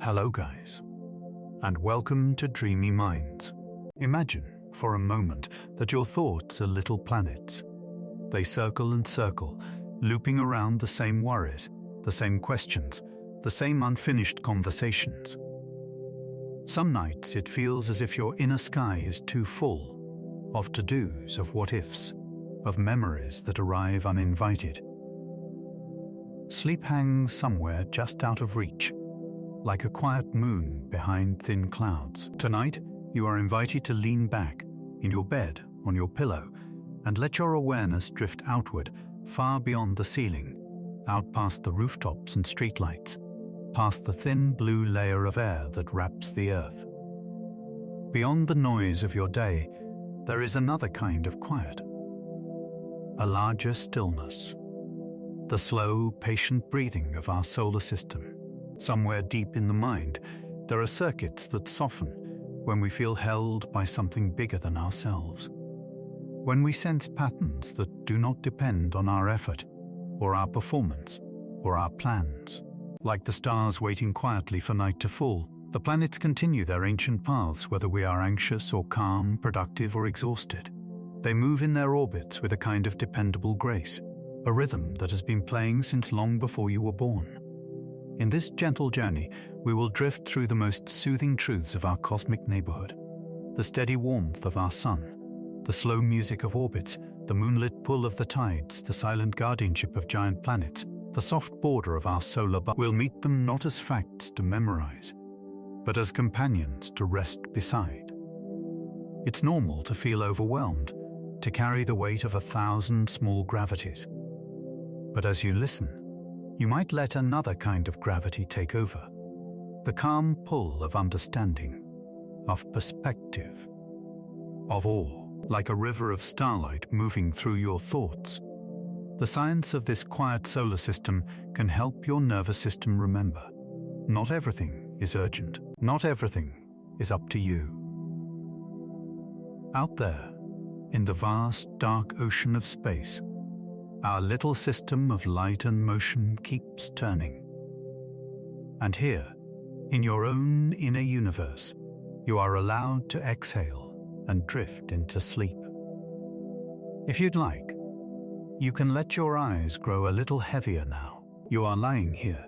Hello guys, and welcome to Dreamy Minds. Imagine for a moment that your thoughts are little planets. They circle and circle, looping around the same worries, the same questions, the same unfinished conversations. Some nights it feels as if your inner sky is too full of to-dos, of what-ifs, of memories that arrive uninvited. Sleep hangs somewhere just out of reach, like a quiet moon behind thin clouds. Tonight, you are invited to lean back, in your bed, on your pillow, and let your awareness drift outward, far beyond the ceiling, out past the rooftops and streetlights, past the thin blue layer of air that wraps the earth. Beyond the noise of your day, there is another kind of quiet. A larger stillness. The slow, patient breathing of our solar system. Somewhere deep in the mind, there are circuits that soften when we feel held by something bigger than ourselves. When we sense patterns that do not depend on our effort, or our performance, or our plans. Like the stars waiting quietly for night to fall, the planets continue their ancient paths whether we are anxious or calm, productive or exhausted. They move in their orbits with a kind of dependable grace, a rhythm that has been playing since long before you were born. In this gentle journey, we will drift through the most soothing truths of our cosmic neighborhood. The steady warmth of our sun, the slow music of orbits, the moonlit pull of the tides, the silent guardianship of giant planets, the soft border of our solar bubble. We'll meet them not as facts to memorize, but as companions to rest beside. It's normal to feel overwhelmed, to carry the weight of 1,000 small gravities. But as you listen, you might let another kind of gravity take over. The calm pull of understanding, of perspective, of awe, like a river of starlight moving through your thoughts. The science of this quiet solar system can help your nervous system remember. Not everything is urgent. Not everything is up to you. Out there, in the vast, dark ocean of space, our little system of light and motion keeps turning. And here, in your own inner universe, you are allowed to exhale and drift into sleep. If you'd like, you can let your eyes grow a little heavier now. You are lying here,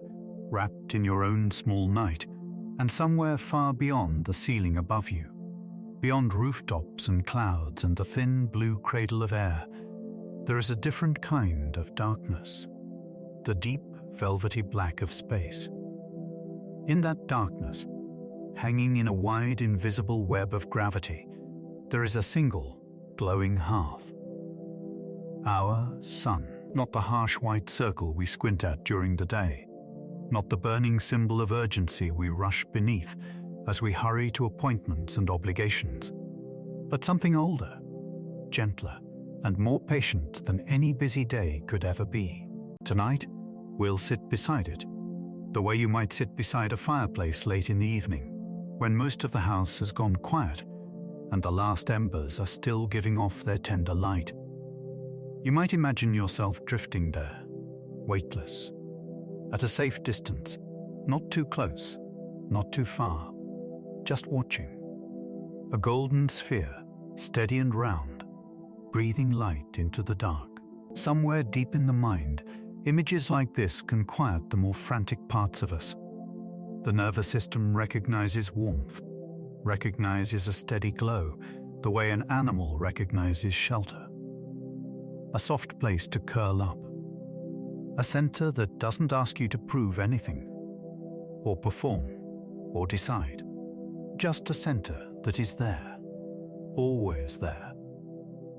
wrapped in your own small night, and somewhere far beyond the ceiling above you, beyond rooftops and clouds and the thin blue cradle of air, there is a different kind of darkness, the deep, velvety black of space. In that darkness, hanging in a wide, invisible web of gravity, there is a single, glowing hearth. Our sun, not the harsh white circle we squint at during the day, not the burning symbol of urgency we rush beneath as we hurry to appointments and obligations, but something older, gentler, and more patient than any busy day could ever be. Tonight, we'll sit beside it, the way you might sit beside a fireplace late in the evening, when most of the house has gone quiet and the last embers are still giving off their tender light. You might imagine yourself drifting there, weightless, at a safe distance, not too close, not too far, just watching. A golden sphere, steady and round, breathing light into the dark. Somewhere deep in the mind, images like this can quiet the more frantic parts of us. The nervous system recognizes warmth, recognizes a steady glow, the way an animal recognizes shelter. A soft place to curl up. A center that doesn't ask you to prove anything, or perform, or decide. Just a center that is there, always there,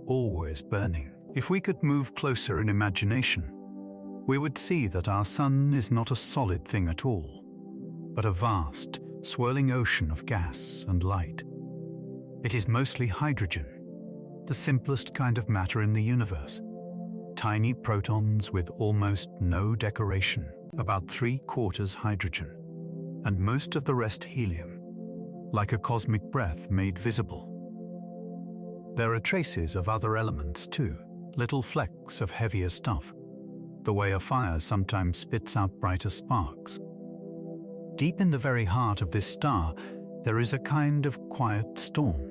always burning. If we could move closer in imagination, we would see that our sun is not a solid thing at all, but a vast, swirling ocean of gas and light. It is mostly hydrogen, the simplest kind of matter in the universe. Tiny protons with almost no decoration, about 3/4 hydrogen, and most of the rest helium, like a cosmic breath made visible. There are traces of other elements too, little flecks of heavier stuff, the way a fire sometimes spits out brighter sparks. Deep in the very heart of this star, there is a kind of quiet storm.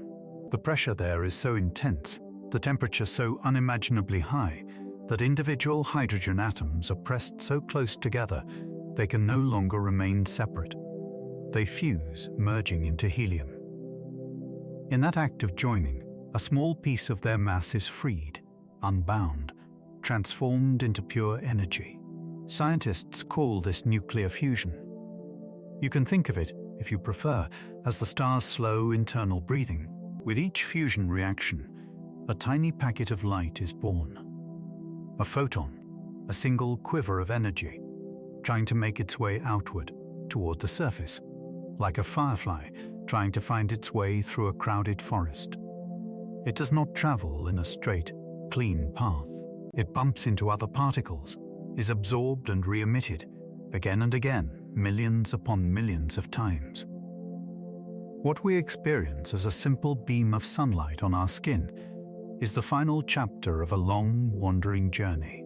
The pressure there is so intense, the temperature so unimaginably high, that individual hydrogen atoms are pressed so close together they can no longer remain separate. They fuse, merging into helium. In that act of joining, a small piece of their mass is freed, unbound, transformed into pure energy. Scientists call this nuclear fusion. You can think of it, if you prefer, as the star's slow internal breathing. With each fusion reaction, a tiny packet of light is born. A photon, a single quiver of energy, trying to make its way outward, toward the surface, like a firefly trying to find its way through a crowded forest. It does not travel in a straight, clean path. It bumps into other particles, is absorbed and re-emitted, again and again, millions upon millions of times. What we experience as a simple beam of sunlight on our skin is the final chapter of a long, wandering journey.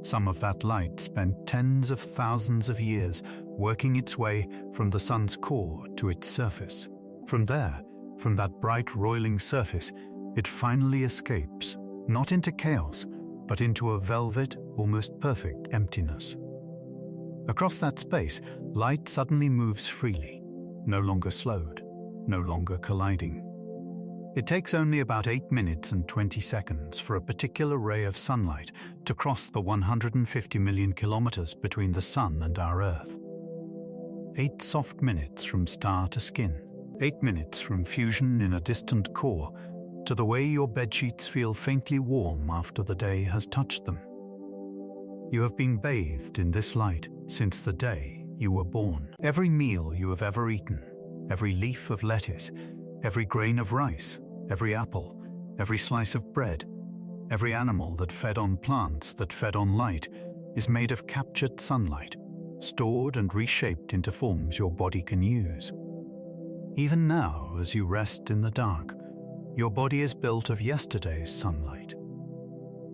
Some of that light spent tens of thousands of years working its way from the sun's core to its surface. From there, from that bright, roiling surface, it finally escapes, not into chaos, but into a velvet, almost perfect emptiness. Across that space, light suddenly moves freely, no longer slowed, no longer colliding. It takes only about 8 minutes and 20 seconds for a particular ray of sunlight to cross the 150 million kilometers between the sun and our Earth. 8 soft minutes from star to skin. 8 minutes from fusion in a distant core to the way your bedsheets feel faintly warm after the day has touched them. You have been bathed in this light since the day you were born. Every meal you have ever eaten, every leaf of lettuce, every grain of rice, every apple, every slice of bread, every animal that fed on plants that fed on light is made of captured sunlight, stored and reshaped into forms your body can use. Even now, as you rest in the dark, your body is built of yesterday's sunlight.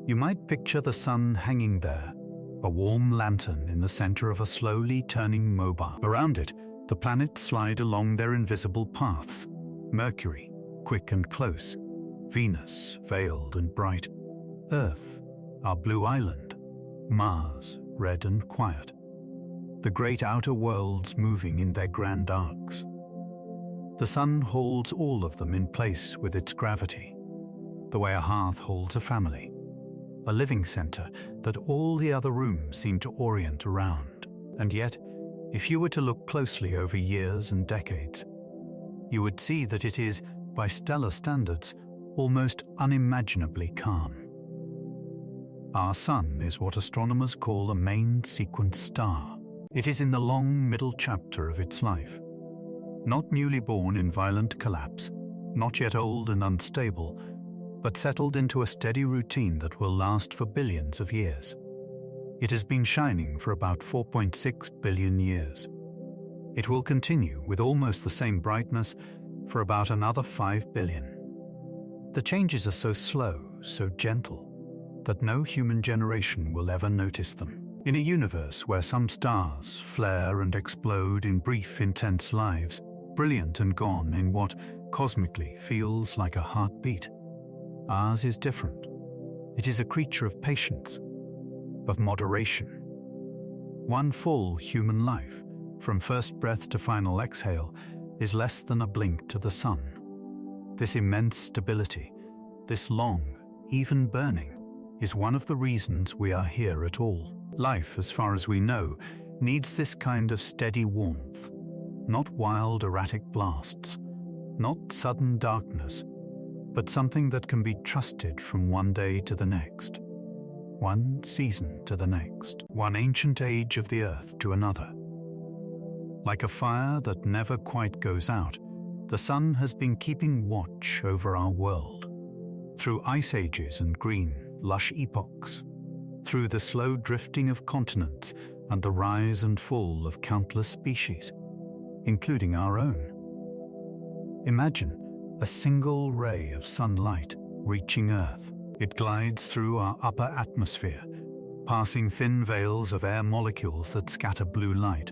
You might picture the sun hanging there, a warm lantern in the center of a slowly turning mobile. Around it, the planets slide along their invisible paths. Mercury, quick and close. Venus, veiled and bright. Earth, our blue island. Mars, red and quiet. The great outer worlds moving in their grand arcs. The sun holds all of them in place with its gravity, the way a hearth holds a family, a living center that all the other rooms seem to orient around. And yet, if you were to look closely over years and decades, you would see that it is, by stellar standards, almost unimaginably calm. Our sun is what astronomers call a main sequence star. It is in the long middle chapter of its life. Not newly born in violent collapse, not yet old and unstable, but settled into a steady routine that will last for billions of years. It has been shining for about 4.6 billion years. It will continue with almost the same brightness for about another 5 billion. The changes are so slow, so gentle, that no human generation will ever notice them. In a universe where some stars flare and explode in brief, intense lives, brilliant and gone in what cosmically feels like a heartbeat, ours is different. It is a creature of patience, of moderation. One full human life, from first breath to final exhale, is less than a blink to the sun. This immense stability, this long, even burning, is one of the reasons we are here at all. Life, as far as we know, needs this kind of steady warmth, not wild, erratic blasts, not sudden darkness, but something that can be trusted from one day to the next, one season to the next, one ancient age of the earth to another. Like a fire that never quite goes out, the sun has been keeping watch over our world, through ice ages and green, lush epochs, through the slow drifting of continents and the rise and fall of countless species, including our own. Imagine a single ray of sunlight reaching Earth. It glides through our upper atmosphere, passing thin veils of air molecules that scatter blue light.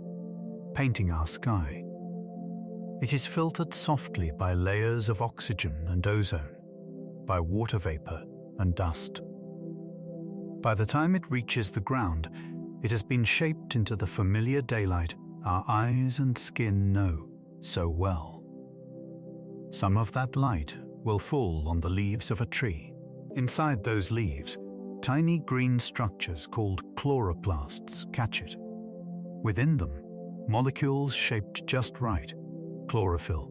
painting our sky. It is filtered softly by layers of oxygen and ozone, by water vapor and dust. By the time it reaches the ground, it has been shaped into the familiar daylight our eyes and skin know so well. Some of that light will fall on the leaves of a tree. Inside those leaves, tiny green structures called chloroplasts catch it. Within them, molecules shaped just right, chlorophyll,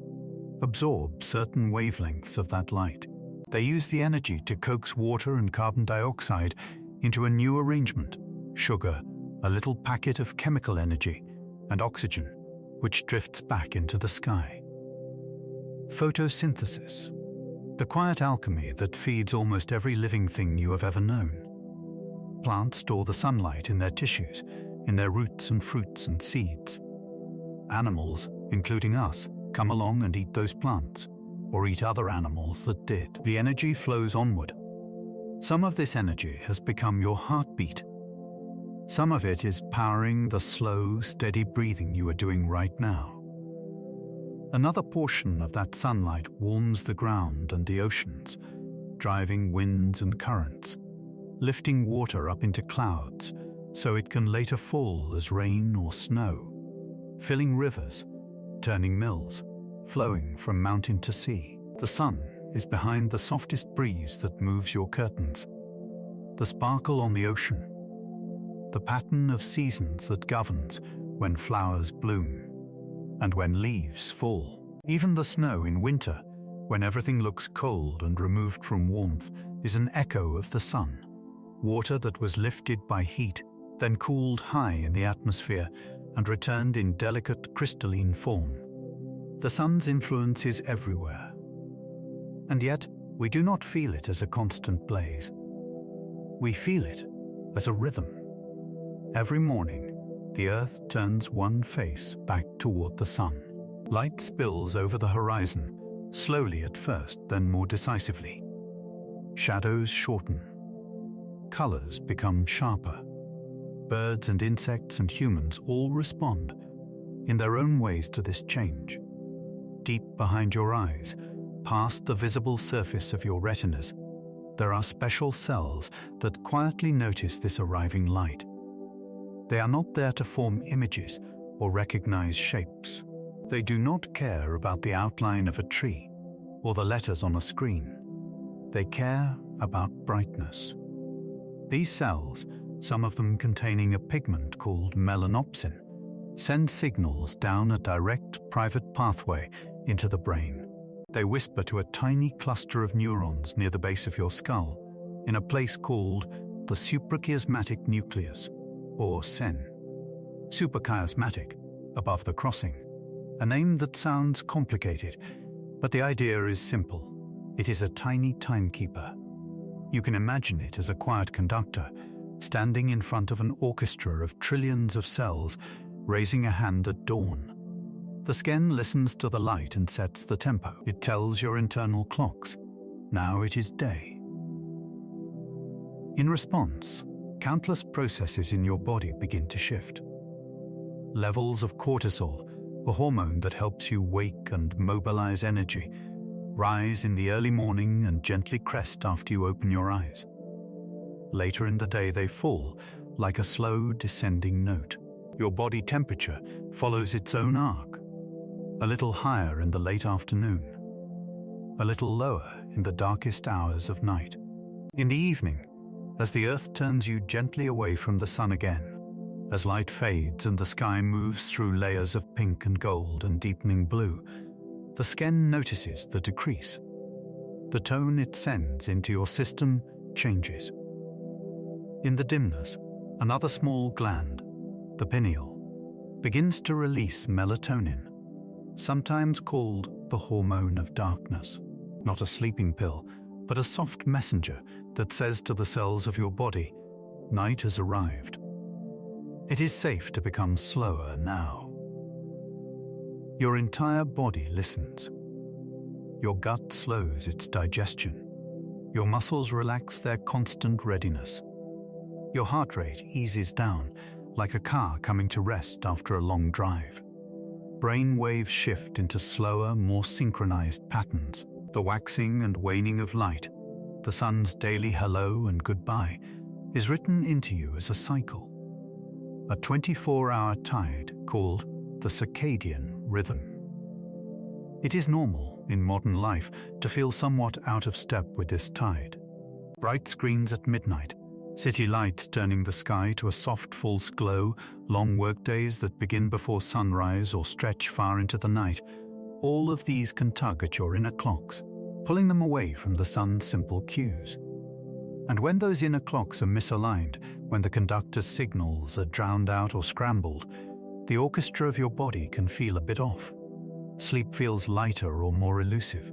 absorb certain wavelengths of that light. They use the energy to coax water and carbon dioxide into a new arrangement: sugar, a little packet of chemical energy, and oxygen, which drifts back into the sky. Photosynthesis, the quiet alchemy that feeds almost every living thing you have ever known. Plants store the sunlight in their tissues, in their roots and fruits and seeds. Animals, including us, come along and eat those plants, or eat other animals that did. The energy flows onward. Some of this energy has become your heartbeat. Some of it is powering the slow, steady breathing you are doing right now. Another portion of that sunlight warms the ground and the oceans, driving winds and currents, lifting water up into clouds so it can later fall as rain or snow, filling rivers, turning mills, flowing from mountain to sea. The sun is behind the softest breeze that moves your curtains, the sparkle on the ocean, the pattern of seasons that governs when flowers bloom and when leaves fall. Even the snow in winter, when everything looks cold and removed from warmth, is an echo of the sun, water that was lifted by heat, then cooled high in the atmosphere and returned in delicate crystalline form. The sun's influence is everywhere, and yet we do not feel it as a constant blaze. We feel it as a rhythm. Every morning, the earth turns one face back toward the sun. Light spills over the horizon, slowly at first, then more decisively. Shadows shorten. Colors become sharper. Birds and insects and humans all respond in their own ways to this change. Deep behind your eyes, past the visible surface of your retinas, there are special cells that quietly notice this arriving light. They are not there to form images or recognize shapes. They do not care about the outline of a tree or the letters on a screen. They care about brightness. These cells, some of them containing a pigment called melanopsin, send signals down a direct private pathway into the brain. They whisper to a tiny cluster of neurons near the base of your skull, in a place called the suprachiasmatic nucleus, or SEN. Suprachiasmatic, above the crossing. A name that sounds complicated, but the idea is simple. It is a tiny timekeeper. You can imagine it as a quiet conductor, standing in front of an orchestra of trillions of cells, raising a hand at dawn. The skin listens to the light and sets the tempo. It tells your internal clocks. Now it is day. In response, countless processes in your body begin to shift. Levels of cortisol, a hormone that helps you wake and mobilize energy, rise in the early morning and gently crest after you open your eyes. Later in the day they fall, like a slow descending note. Your body temperature follows its own arc. A little higher in the late afternoon, a little lower in the darkest hours of night. In the evening, as the earth turns you gently away from the sun again, as light fades and the sky moves through layers of pink and gold and deepening blue, the skin notices the decrease. The tone it sends into your system changes. In the dimness, another small gland, the pineal, begins to release melatonin, sometimes called the hormone of darkness. Not a sleeping pill, but a soft messenger that says to the cells of your body, night has arrived. It is safe to become slower now. Your entire body listens. Your gut slows its digestion. Your muscles relax their constant readiness. Your heart rate eases down, like a car coming to rest after a long drive. brain waves shift into slower, more synchronized patterns. The waxing and waning of light, the sun's daily hello and goodbye, is written into you as a cycle. A 24-hour tide called the circadian rhythm. It is normal in modern life to feel somewhat out of step with this tide. Bright screens at midnight, city lights turning the sky to a soft false glow, long workdays that begin before sunrise or stretch far into the night, all of these can tug at your inner clocks, pulling them away from the sun's simple cues. And when those inner clocks are misaligned, when the conductor's signals are drowned out or scrambled, the orchestra of your body can feel a bit off. Sleep feels lighter or more elusive,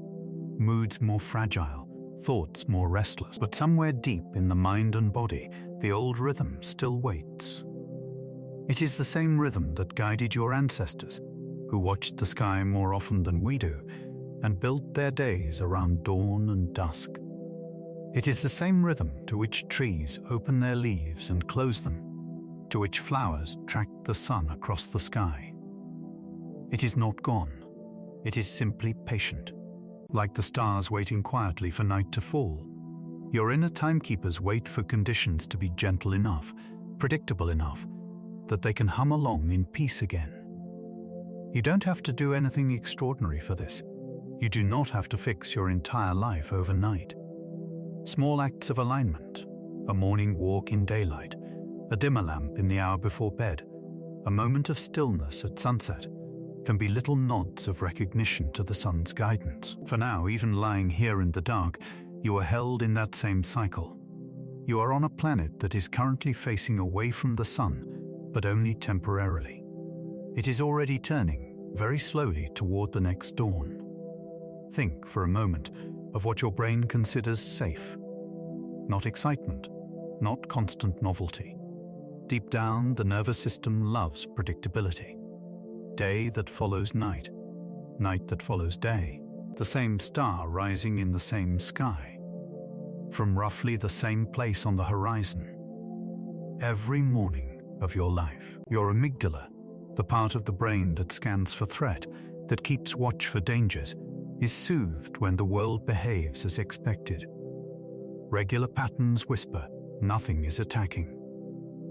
moods more fragile, thoughts more restless. But somewhere deep in the mind and body, the old rhythm still waits. It is the same rhythm that guided your ancestors, who watched the sky more often than we do, and built their days around dawn and dusk. It is the same rhythm to which trees open their leaves and close them, to which flowers track the sun across the sky. It is not gone. It is simply patient, like the stars waiting quietly for night to fall. Your inner timekeepers wait for conditions to be gentle enough, predictable enough, that they can hum along in peace again. You don't have to do anything extraordinary for this. You do not have to fix your entire life overnight. Small acts of alignment, a morning walk in daylight, a dimmer lamp in the hour before bed, a moment of stillness at sunset, can be little nods of recognition to the sun's guidance. For now, even lying here in the dark, you are held in that same cycle. You are on a planet that is currently facing away from the sun, but only temporarily. It is already turning, very slowly, toward the next dawn. Think for a moment of what your brain considers safe. Not excitement, not constant novelty. Deep down, the nervous system loves predictability. Day that follows night, night that follows day, the same star rising in the same sky, from roughly the same place on the horizon. Every morning of your life, your amygdala, the part of the brain that scans for threat, that keeps watch for dangers, is soothed when the world behaves as expected. Regular patterns whisper, nothing is attacking.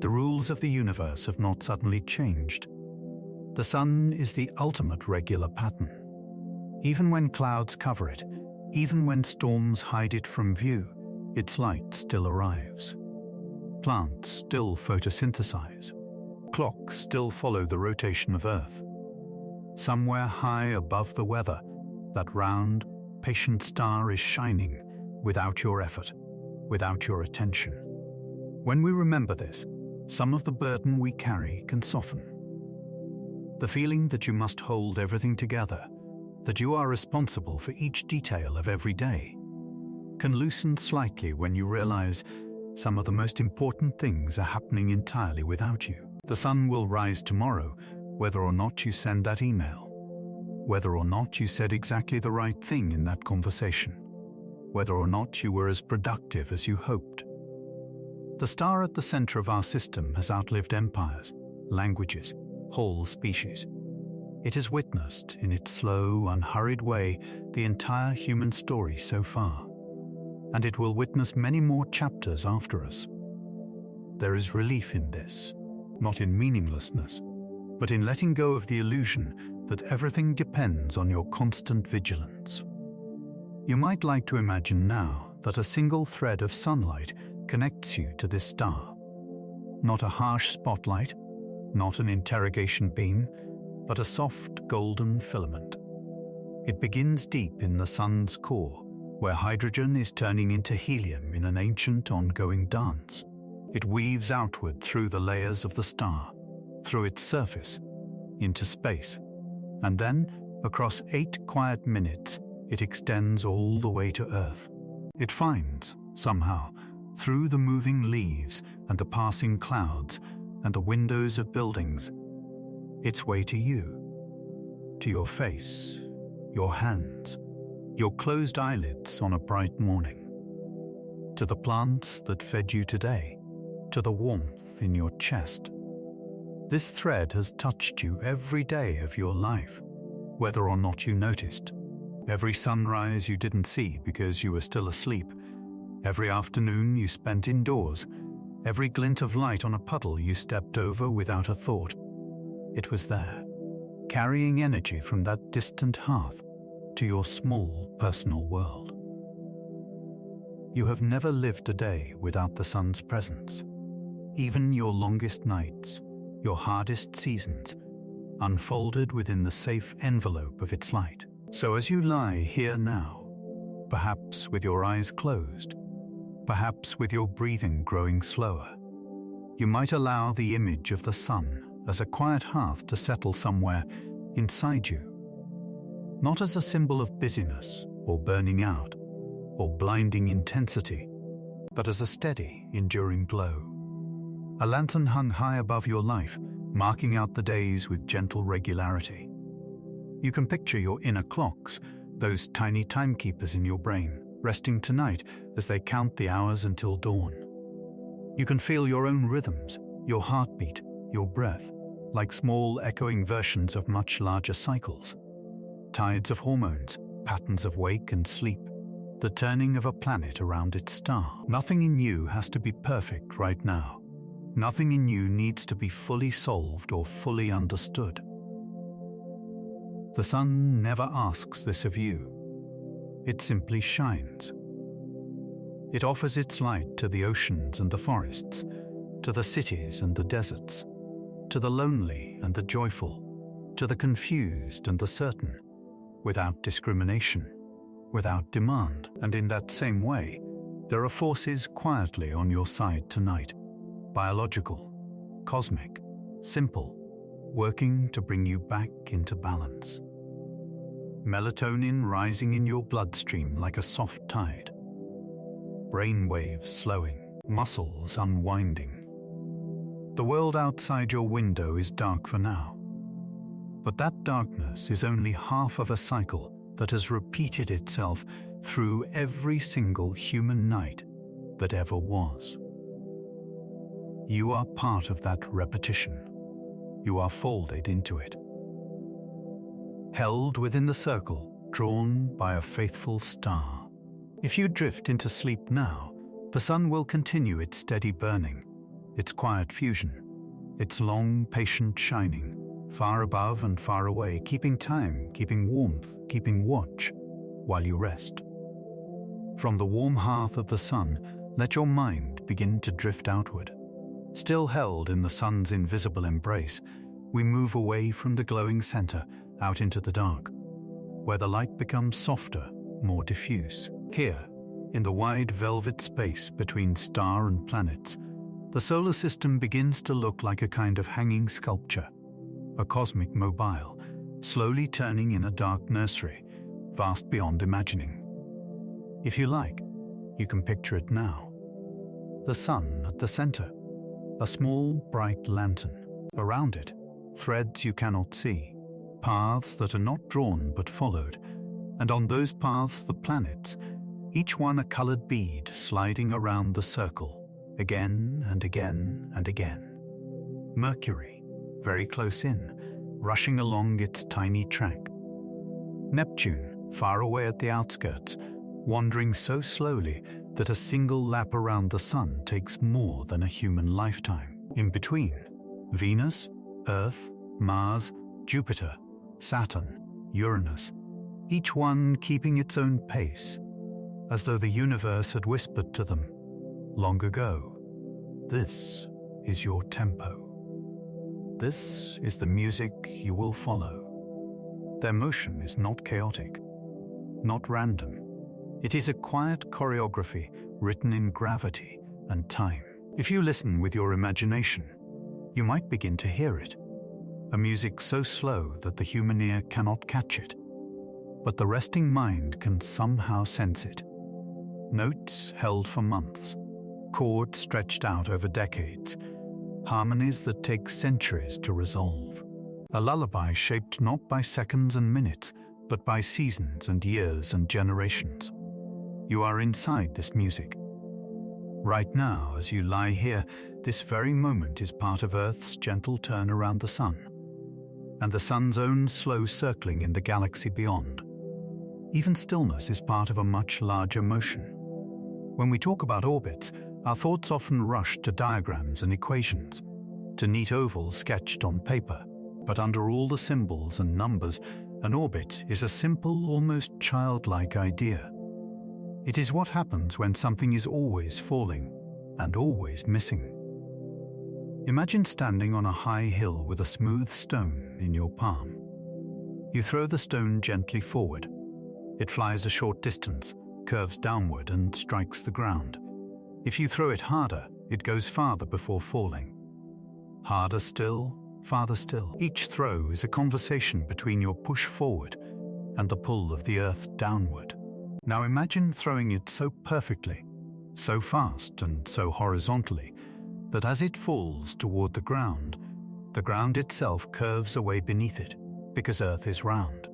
The rules of the universe have not suddenly changed. The sun is the ultimate regular pattern. Even when clouds cover it, even when storms hide it from view, its light still arrives. Plants still photosynthesize. Clocks still follow the rotation of Earth. Somewhere high above the weather, that round, patient star is shining without your effort, without your attention. When we remember this, some of the burden we carry can soften. The feeling that you must hold everything together, that you are responsible for each detail of every day, can loosen slightly when you realize some of the most important things are happening entirely without you. The sun will rise tomorrow, whether or not you send that email, whether or not you said exactly the right thing in that conversation, whether or not you were as productive as you hoped. The star at the center of our system has outlived empires, languages, whole species. It has witnessed, in its slow, unhurried way, the entire human story so far, and it will witness many more chapters after us. There is relief in this, not in meaninglessness, but in letting go of the illusion that everything depends on your constant vigilance. You might like to imagine now that a single thread of sunlight connects you to this star. Not a harsh spotlight, not an interrogation beam, but a soft golden filament. It begins deep in the sun's core, where hydrogen is turning into helium in an ancient ongoing dance. It weaves outward through the layers of the star, through its surface, into space, and then, across 8 quiet minutes, it extends all the way to Earth. It finds, somehow, through the moving leaves and the passing clouds and the windows of buildings, its way to you, to your face, your hands, your closed eyelids on a bright morning, to the plants that fed you today, to the warmth in your chest. This thread has touched you every day of your life, whether or not you noticed. Every sunrise you didn't see because you were still asleep. Every afternoon you spent indoors. Every glint of light on a puddle you stepped over without a thought. It was there, carrying energy from that distant hearth to your small personal world. You have never lived a day without the sun's presence. Even your longest nights, your hardest seasons, unfolded within the safe envelope of its light. So as you lie here now, perhaps with your eyes closed, perhaps with your breathing growing slower, you might allow the image of the sun as a quiet hearth to settle somewhere inside you, not as a symbol of busyness or burning out or blinding intensity, but as a steady, enduring glow. A lantern hung high above your life, marking out the days with gentle regularity. You can picture your inner clocks, those tiny timekeepers in your brain, resting tonight as they count the hours until dawn. You can feel your own rhythms, your heartbeat, your breath, like small echoing versions of much larger cycles. Tides of hormones, patterns of wake and sleep, the turning of a planet around its star. Nothing in you has to be perfect right now. Nothing in you needs to be fully solved or fully understood. The sun never asks this of you. It simply shines. It offers its light to the oceans and the forests, to the cities and the deserts, to the lonely and the joyful, to the confused and the certain, without discrimination, without demand. And in that same way, there are forces quietly on your side tonight, biological, cosmic, simple, working to bring you back into balance. Melatonin rising in your bloodstream like a soft tide. Brain waves slowing, muscles unwinding. The world outside your window is dark for now, but that darkness is only half of a cycle that has repeated itself through every single human night that ever was. You are part of that repetition. You are folded into it. Held within the circle, drawn by a faithful star. If you drift into sleep now, the sun will continue its steady burning, its quiet fusion, its long, patient shining, far above and far away, keeping time, keeping warmth, keeping watch, while you rest. From the warm hearth of the sun, let your mind begin to drift outward. Still held in the sun's invisible embrace, we move away from the glowing center out into the dark, where the light becomes softer, more diffuse. Here, in the wide velvet space between star and planets, the solar system begins to look like a kind of hanging sculpture, a cosmic mobile, slowly turning in a dark nursery, vast beyond imagining. If you like, you can picture it now. The sun at the center, a small, bright lantern. Around it, threads you cannot see, paths that are not drawn but followed, and on those paths the planets, each one a colored bead sliding around the circle, again and again and again. Mercury, very close in, rushing along its tiny track. Neptune, far away at the outskirts, wandering so slowly that a single lap around the sun takes more than a human lifetime. In between, Venus, Earth, Mars, Jupiter, Saturn, Uranus, each one keeping its own pace, as though the universe had whispered to them, long ago, "This is your tempo. This is the music you will follow." Their motion is not chaotic, not random. It is a quiet choreography written in gravity and time. If you listen with your imagination, you might begin to hear it. A music so slow that the human ear cannot catch it, but the resting mind can somehow sense it. Notes held for months, chords stretched out over decades, harmonies that take centuries to resolve. A lullaby shaped not by seconds and minutes, but by seasons and years and generations. You are inside this music. Right now, as you lie here, this very moment is part of Earth's gentle turn around the Sun, and the Sun's own slow circling in the galaxy beyond. Even stillness is part of a much larger motion. When we talk about orbits, our thoughts often rush to diagrams and equations, to neat ovals sketched on paper. But under all the symbols and numbers, an orbit is a simple, almost childlike idea. It is what happens when something is always falling and always missing. Imagine standing on a high hill with a smooth stone in your palm. You throw the stone gently forward. It flies a short distance, curves downward, and strikes the ground. If you throw it harder, it goes farther before falling. Harder still, farther still. Each throw is a conversation between your push forward and the pull of the earth downward. Now imagine throwing it so perfectly, so fast and so horizontally, that as it falls toward the ground itself curves away beneath it, because Earth is round.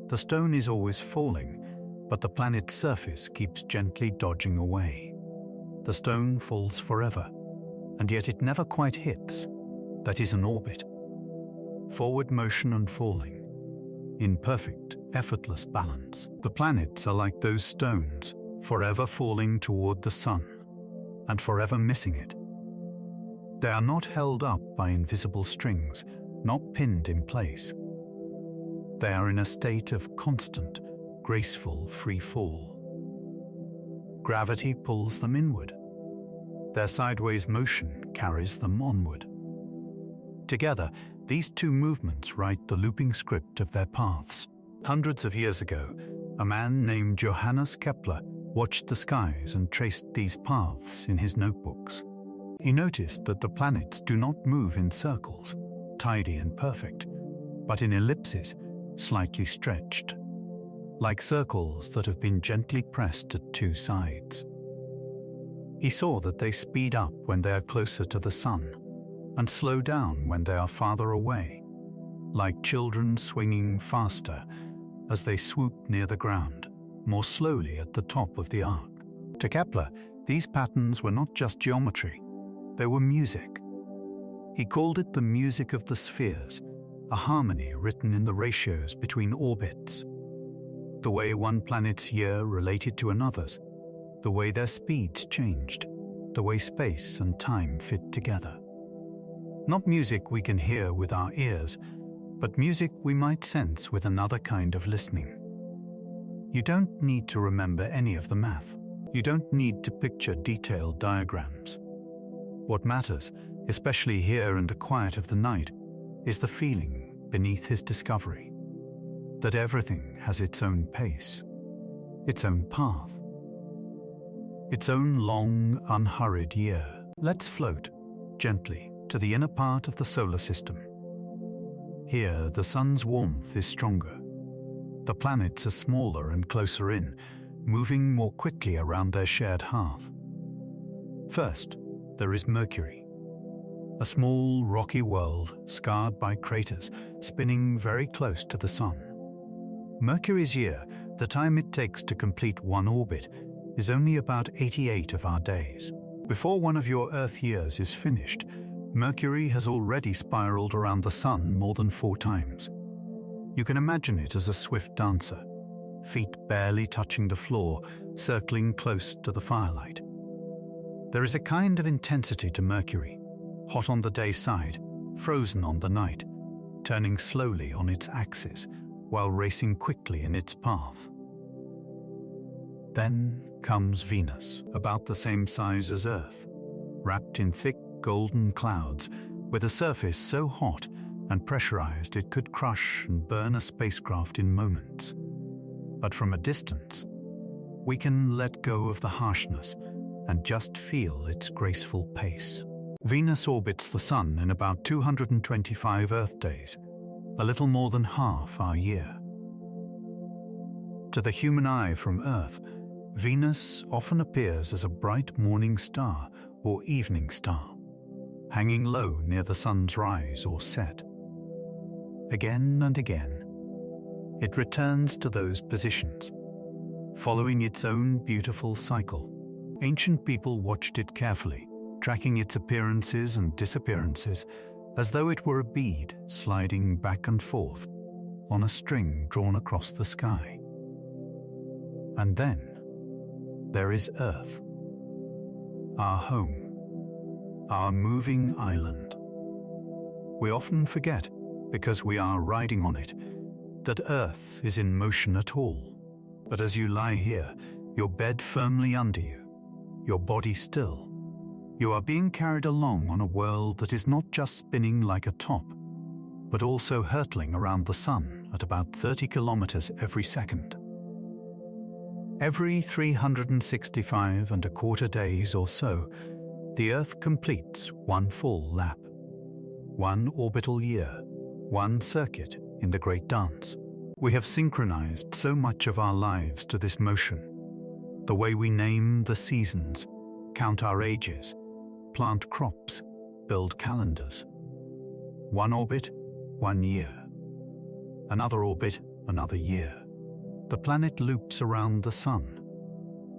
The stone is always falling, but the planet's surface keeps gently dodging away. The stone falls forever, and yet it never quite hits. That is an orbit. Forward motion and falling, in perfect, effortless balance. The planets are like those stones, forever falling toward the Sun, and forever missing it. They are not held up by invisible strings, not pinned in place. They are in a state of constant, graceful free fall. Gravity pulls them inward. Their sideways motion carries them onward. Together, these two movements write the looping script of their paths. Hundreds of years ago, a man named Johannes Kepler watched the skies and traced these paths in his notebooks. He noticed that the planets do not move in circles, tidy and perfect, but in ellipses, slightly stretched, like circles that have been gently pressed at two sides. He saw that they speed up when they are closer to the Sun, and slow down when they are farther away, like children swinging faster as they swoop near the ground, more slowly at the top of the arc. To Kepler, these patterns were not just geometry, they were music. He called it the music of the spheres, a harmony written in the ratios between orbits. The way one planet's year related to another's, the way their speeds changed, the way space and time fit together. Not music we can hear with our ears, but music we might sense with another kind of listening. You don't need to remember any of the math. You don't need to picture detailed diagrams. What matters, especially here in the quiet of the night, is the feeling beneath his discovery, that everything has its own pace, its own path, its own long, unhurried year. Let's float, gently, to the inner part of the solar system. Here, the Sun's warmth is stronger. The planets are smaller and closer in, moving more quickly around their shared hearth. First, there is Mercury, a small, rocky world scarred by craters, spinning very close to the Sun. Mercury's year, the time it takes to complete one orbit, is only about 88 of our days. Before one of your Earth years is finished, Mercury has already spiraled around the Sun more than 4 times. You can imagine it as a swift dancer, feet barely touching the floor, circling close to the firelight. There is a kind of intensity to Mercury, hot on the day side, frozen on the night, turning slowly on its axis while racing quickly in its path. Then comes Venus, about the same size as Earth, wrapped in thick golden clouds, with a surface so hot and pressurized it could crush and burn a spacecraft in moments. But from a distance, we can let go of the harshness and just feel its graceful pace. Venus orbits the Sun in about 225 Earth days, a little more than half our year. To the human eye from Earth, Venus often appears as a bright morning star or evening star, hanging low near the Sun's rise or set. Again and again, it returns to those positions, following its own beautiful cycle. Ancient people watched it carefully, tracking its appearances and disappearances as though it were a bead sliding back and forth on a string drawn across the sky. And then there is Earth, our home, our moving island. We often forget, because we are riding on it, that Earth is in motion at all. But as you lie here, your bed firmly under you, your body still, you are being carried along on a world that is not just spinning like a top, but also hurtling around the sun at about 30 kilometers every second. Every 365 and a quarter days or so, the Earth completes one full lap, one orbital year, one circuit in the great dance. We have synchronized so much of our lives to this motion, the way we name the seasons, count our ages, plant crops, build calendars. One orbit, 1 year. Another orbit, another year. The planet loops around the sun,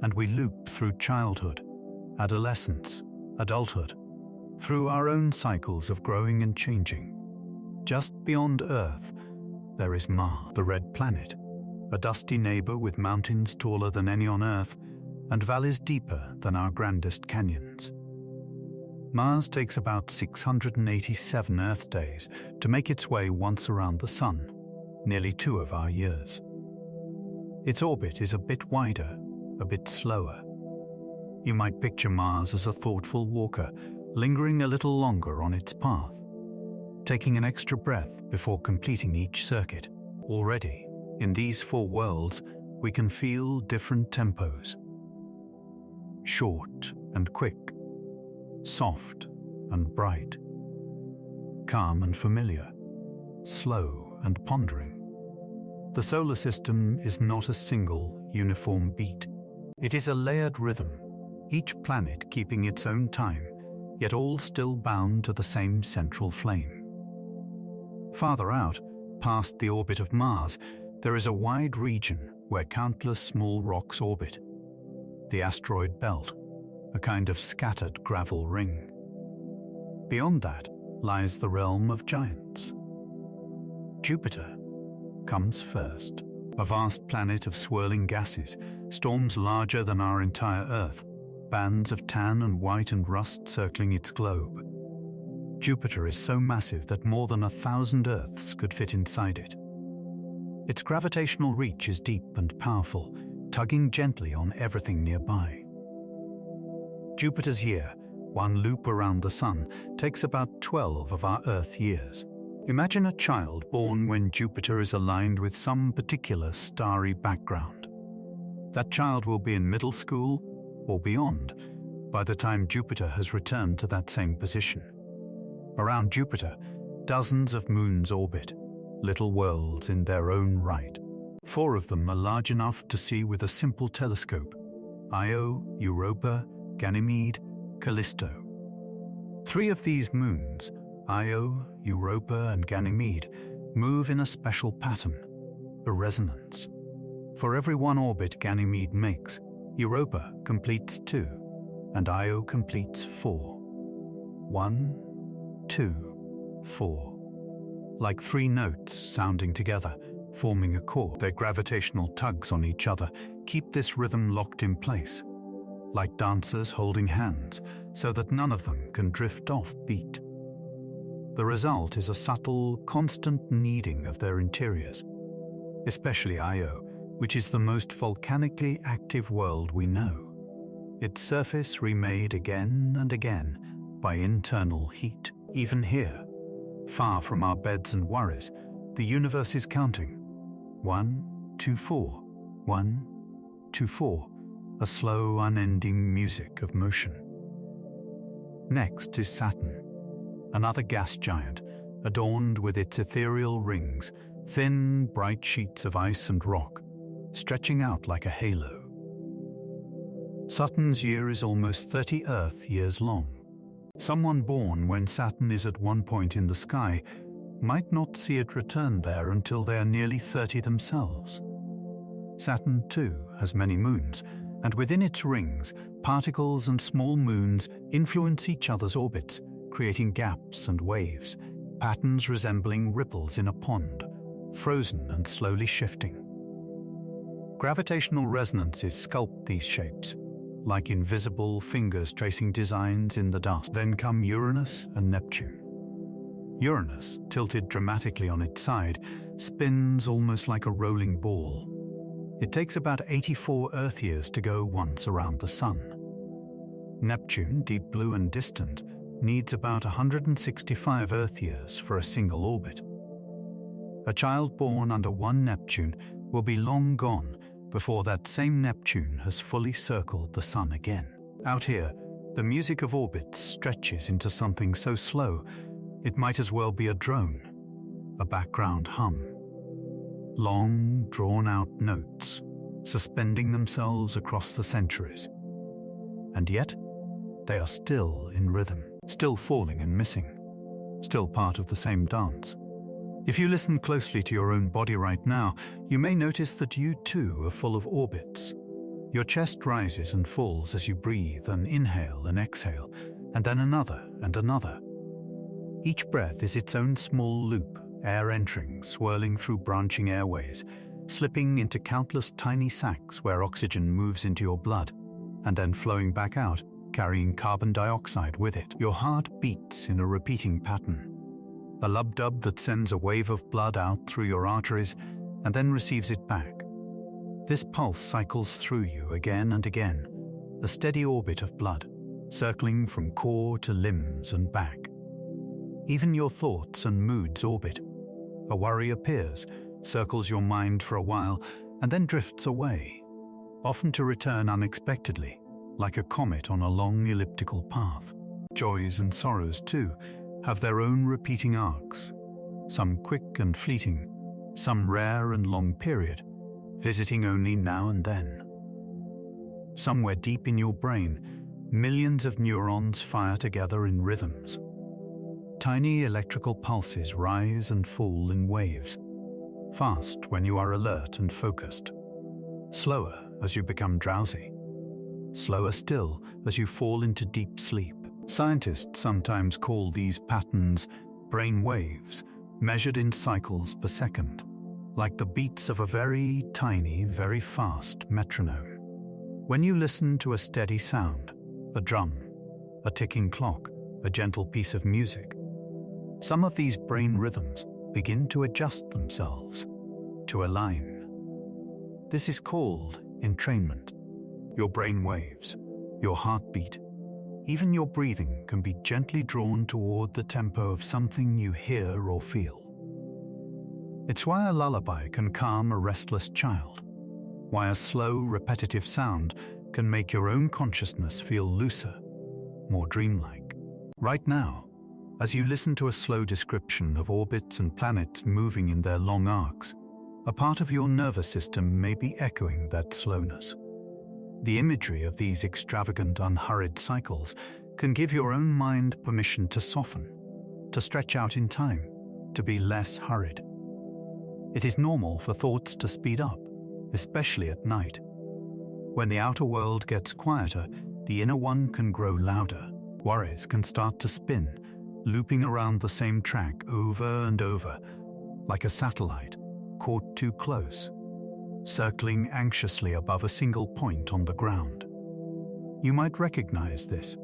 and we loop through childhood, adolescence, adulthood, through our own cycles of growing and changing. Just beyond Earth, there is Mars, the red planet, a dusty neighbor with mountains taller than any on Earth and valleys deeper than our grandest canyons. Mars takes about 687 Earth days to make its way once around the Sun, nearly 2 of our years. Its orbit is a bit wider, a bit slower. You might picture Mars as a thoughtful walker, lingering a little longer on its path, taking an extra breath before completing each circuit. Already, in these 4 worlds, we can feel different tempos. Short and quick, soft and bright, calm and familiar, slow and pondering. The solar system is not a single, uniform beat. It is a layered rhythm, each planet keeping its own time, yet all still bound to the same central flame. Farther out, past the orbit of Mars, there is a wide region where countless small rocks orbit. The asteroid belt, a kind of scattered gravel ring. Beyond that lies the realm of giants. Jupiter comes first, a vast planet of swirling gases, storms larger than our entire Earth, bands of tan and white and rust circling its globe. Jupiter is so massive that more than 1,000 Earths could fit inside it. Its gravitational reach is deep and powerful, tugging gently on everything nearby. Jupiter's year, one loop around the Sun, takes about 12 of our Earth years. Imagine a child born when Jupiter is aligned with some particular starry background. That child will be in middle school or beyond by the time Jupiter has returned to that same position. Around Jupiter, dozens of moons orbit, little worlds in their own right. 4 of them are large enough to see with a simple telescope: Io, Europa, Ganymede, Callisto. 3 of these moons, Io, Europa, and Ganymede, move in a special pattern, a resonance. For every 1 orbit Ganymede makes, Europa completes 2, and Io completes 4. 1, 2, 4. Like 3 notes sounding together, forming a chord. Their gravitational tugs on each other keep this rhythm locked in place, like dancers holding hands, so that none of them can drift off beat. The result is a subtle, constant kneading of their interiors, especially Io, which is the most volcanically active world we know. Its surface remade again and again by internal heat. Even here, far from our beds and worries, the universe is counting. 1, 2, 4, 1, 2, 4, a slow, unending music of motion. Next is Saturn, another gas giant, adorned with its ethereal rings, thin, bright sheets of ice and rock, stretching out like a halo. Saturn's year is almost 30 Earth years long. Someone born when Saturn is at one point in the sky might not see it return there until they are nearly 30 themselves. Saturn, too, has many moons, And within its rings, particles and small moons influence each other's orbits, creating gaps and waves, patterns resembling ripples in a pond, frozen and slowly shifting. Gravitational resonances sculpt these shapes, like invisible fingers tracing designs in the dust. Then come Uranus and Neptune. Uranus, tilted dramatically on its side, spins almost like a rolling ball. It takes about 84 Earth years to go once around the Sun. Neptune, deep blue and distant, needs about 165 Earth years for a single orbit. A child born under one Neptune will be long gone before that same Neptune has fully circled the Sun again. Out here, the music of orbits stretches into something so slow it might as well be a drone, a background hum. Long, drawn-out notes, suspending themselves across the centuries. And yet, they are still in rhythm, still falling and missing, still part of the same dance. If you listen closely to your own body right now, you may notice that you too are full of orbits. Your chest rises and falls as you breathe and inhale and exhale, and then another and another. Each breath is its own small loop, air entering, swirling through branching airways, slipping into countless tiny sacs where oxygen moves into your blood, and then flowing back out, carrying carbon dioxide with it. Your heart beats in a repeating pattern, a lub-dub that sends a wave of blood out through your arteries and then receives it back. This pulse cycles through you again and again, a steady orbit of blood, circling from core to limbs and back. Even your thoughts and moods orbit. A worry appears, circles your mind for a while, and then drifts away, often to return unexpectedly, like a comet on a long elliptical path. Joys and sorrows, too, have their own repeating arcs, some quick and fleeting, some rare and long period, visiting only now and then. Somewhere deep in your brain, millions of neurons fire together in rhythms. Tiny electrical pulses rise and fall in waves, fast when you are alert and focused, slower as you become drowsy, slower still as you fall into deep sleep. Scientists sometimes call these patterns brain waves, measured in cycles per second, like the beats of a very tiny, very fast metronome. When you listen to a steady sound, a drum, a ticking clock, a gentle piece of music, some of these brain rhythms begin to adjust themselves, to align. This is called entrainment. Your brain waves, your heartbeat, even your breathing can be gently drawn toward the tempo of something you hear or feel. It's why a lullaby can calm a restless child, why a slow, repetitive sound can make your own consciousness feel looser, more dreamlike. Right now, as you listen to a slow description of orbits and planets moving in their long arcs, a part of your nervous system may be echoing that slowness. The imagery of these extravagant, unhurried cycles can give your own mind permission to soften, to stretch out in time, to be less hurried. It is normal for thoughts to speed up, especially at night. When the outer world gets quieter, the inner one can grow louder. Worries can start to spin, looping around the same track over and over, like a satellite caught too close, circling anxiously above a single point on the ground. You might recognize this,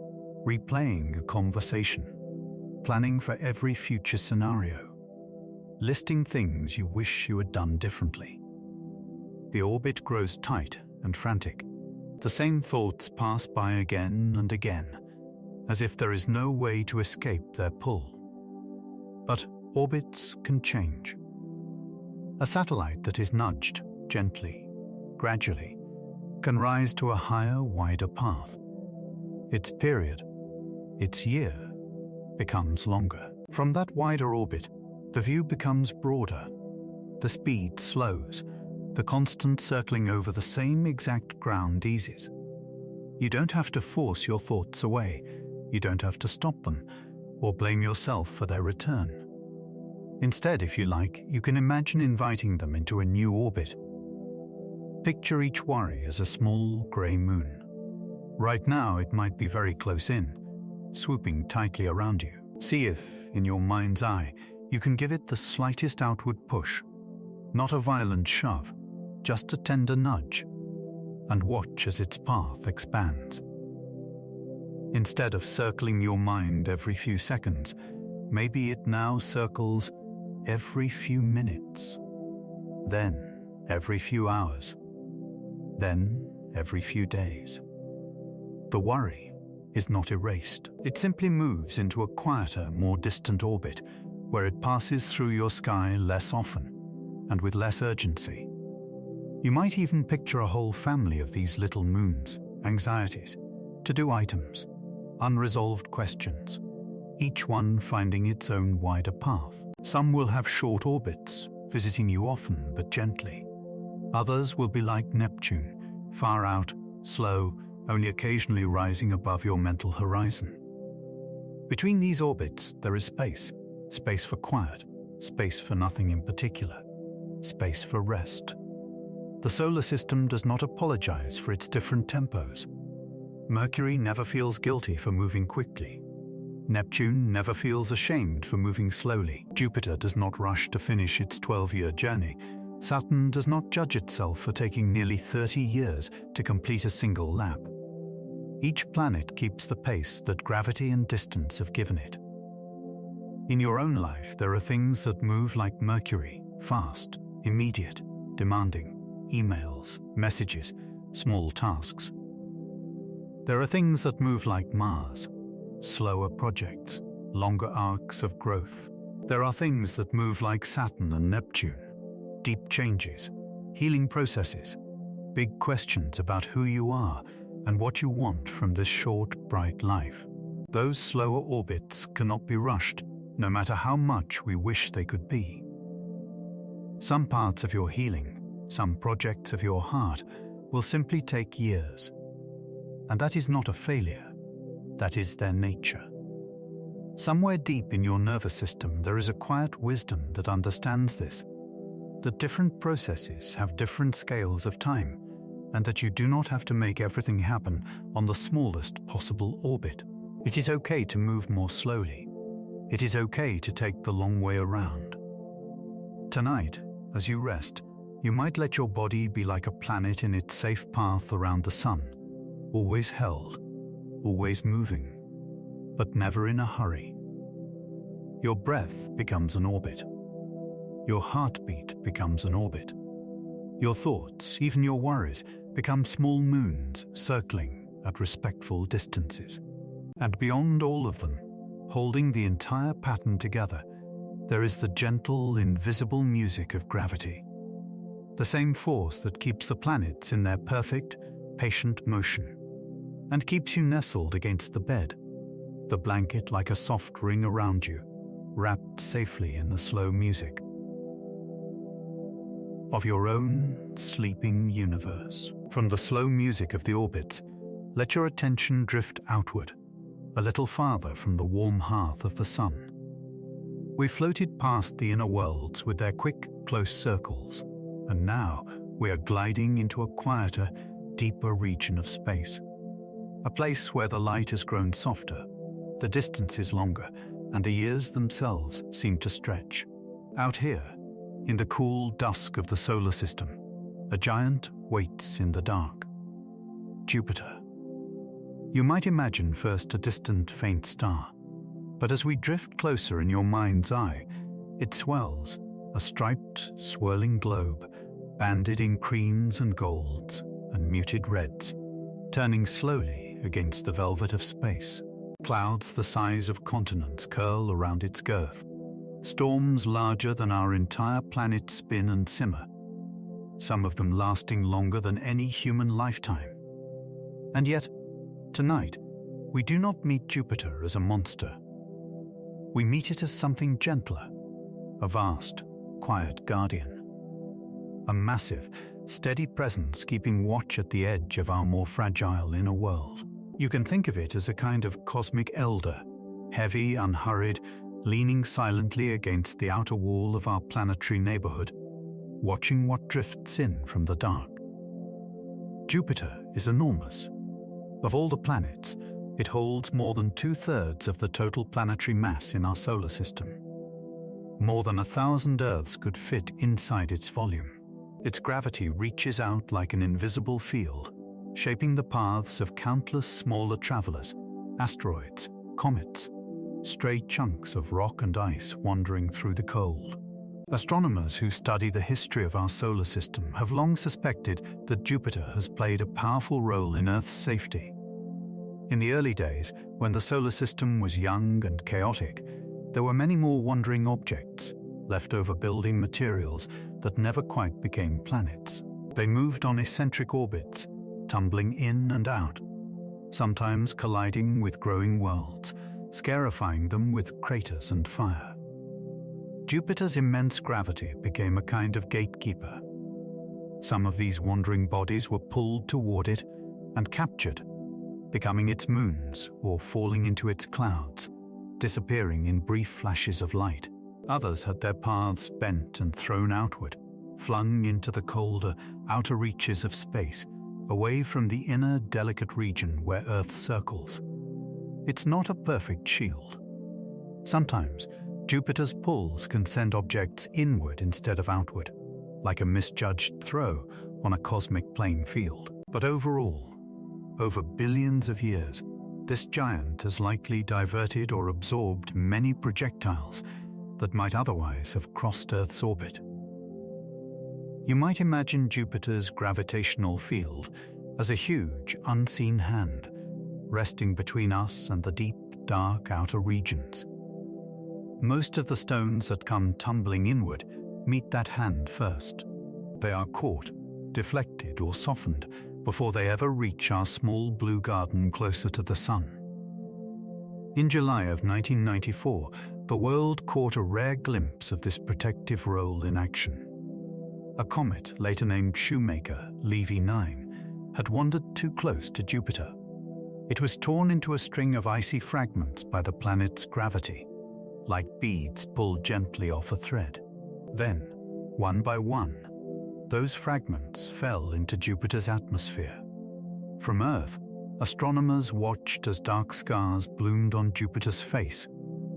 replaying a conversation, planning for every future scenario, listing things you wish you had done differently. The orbit grows tight and frantic. The same thoughts pass by again and again, as if there is no way to escape their pull. But orbits can change. A satellite that is nudged gently, gradually, can rise to a higher, wider path. Its period, its year, becomes longer. From that wider orbit, the view becomes broader. The speed slows. The constant circling over the same exact ground eases. You don't have to force your thoughts away. You don't have to stop them or blame yourself for their return. Instead, if you like, you can imagine inviting them into a new orbit. Picture each worry as a small grey moon. Right now it might be very close in, swooping tightly around you. See if, in your mind's eye, you can give it the slightest outward push. Not a violent shove, just a tender nudge. And watch as its path expands. Instead of circling your mind every few seconds, maybe it now circles every few minutes, then every few hours, then every few days. The worry is not erased. It simply moves into a quieter, more distant orbit where it passes through your sky less often and with less urgency. You might even picture a whole family of these little moons, anxieties, to-do items, unresolved questions, each one finding its own wider path. Some will have short orbits, visiting you often but gently. Others will be like Neptune, far out, slow, only occasionally rising above your mental horizon. Between these orbits, there is space. Space for quiet, space for nothing in particular, space for rest. The solar system does not apologize for its different tempos. Mercury never feels guilty for moving quickly. Neptune never feels ashamed for moving slowly. Jupiter does not rush to finish its 12-year journey. Saturn does not judge itself for taking nearly 30 years to complete a single lap. Each planet keeps the pace that gravity and distance have given it. In your own life, there are things that move like Mercury, fast, immediate, demanding, emails, messages, small tasks. There are things that move like Mars, slower projects, longer arcs of growth. There are things that move like Saturn and Neptune, deep changes, healing processes, big questions about who you are and what you want from this short, bright life. Those slower orbits cannot be rushed, no matter how much we wish they could be. Some parts of your healing, some projects of your heart, will simply take years. And that is not a failure. That is their nature. Somewhere deep in your nervous system, there is a quiet wisdom that understands this, that different processes have different scales of time, and that you do not have to make everything happen on the smallest possible orbit. It is okay to move more slowly. It is okay to take the long way around. Tonight, as you rest, you might let your body be like a planet in its safe path around the sun, always held, always moving, but never in a hurry. Your breath becomes an orbit. Your heartbeat becomes an orbit. Your thoughts, even your worries, become small moons circling at respectful distances. And beyond all of them, holding the entire pattern together, there is the gentle, invisible music of gravity. The same force that keeps the planets in their perfect, patient motion, and keeps you nestled against the bed, the blanket like a soft ring around you, wrapped safely in the slow music of your own sleeping universe. From the slow music of the orbits, let your attention drift outward, a little farther from the warm hearth of the sun. We floated past the inner worlds with their quick, close circles, and now we are gliding into a quieter, deeper region of space. A place where the light has grown softer, the distance is longer, and the years themselves seem to stretch. Out here, in the cool dusk of the solar system, a giant waits in the dark. Jupiter. You might imagine first a distant, faint star, but as we drift closer in your mind's eye, it swells, a striped, swirling globe, banded in creams and golds and muted reds, turning slowly against the velvet of space. Clouds the size of continents curl around its girth. Storms larger than our entire planet spin and simmer, some of them lasting longer than any human lifetime. And yet, tonight, we do not meet Jupiter as a monster. We meet it as something gentler, a vast, quiet guardian. A massive, steady presence keeping watch at the edge of our more fragile inner world. You can think of it as a kind of cosmic elder, heavy, unhurried, leaning silently against the outer wall of our planetary neighborhood, watching what drifts in from the dark. Jupiter is enormous. Of all the planets, it holds more than 2/3 of the total planetary mass in our solar system. More than 1,000 Earths could fit inside its volume. Its gravity reaches out like an invisible field, shaping the paths of countless smaller travelers, asteroids, comets, stray chunks of rock and ice wandering through the cold. Astronomers who study the history of our solar system have long suspected that Jupiter has played a powerful role in Earth's safety. In the early days, when the solar system was young and chaotic, there were many more wandering objects, leftover building materials that never quite became planets. They moved on eccentric orbits, tumbling in and out, sometimes colliding with growing worlds, scarifying them with craters and fire. Jupiter's immense gravity became a kind of gatekeeper. Some of these wandering bodies were pulled toward it and captured, becoming its moons or falling into its clouds, disappearing in brief flashes of light. Others had their paths bent and thrown outward, flung into the colder, outer reaches of space, away from the inner, delicate region where Earth circles. It's not a perfect shield. Sometimes, Jupiter's pulls can send objects inward instead of outward, like a misjudged throw on a cosmic playing field. But overall, over billions of years, this giant has likely diverted or absorbed many projectiles that might otherwise have crossed Earth's orbit. You might imagine Jupiter's gravitational field as a huge, unseen hand, resting between us and the deep, dark outer regions. Most of the stones that come tumbling inward meet that hand first. They are caught, deflected, or softened before they ever reach our small blue garden closer to the Sun. In July of 1994, the world caught a rare glimpse of this protective role in action. A comet, later named Shoemaker, Levy 9, had wandered too close to Jupiter. It was torn into a string of icy fragments by the planet's gravity, like beads pulled gently off a thread. Then, one by one, those fragments fell into Jupiter's atmosphere. From Earth, astronomers watched as dark scars bloomed on Jupiter's face,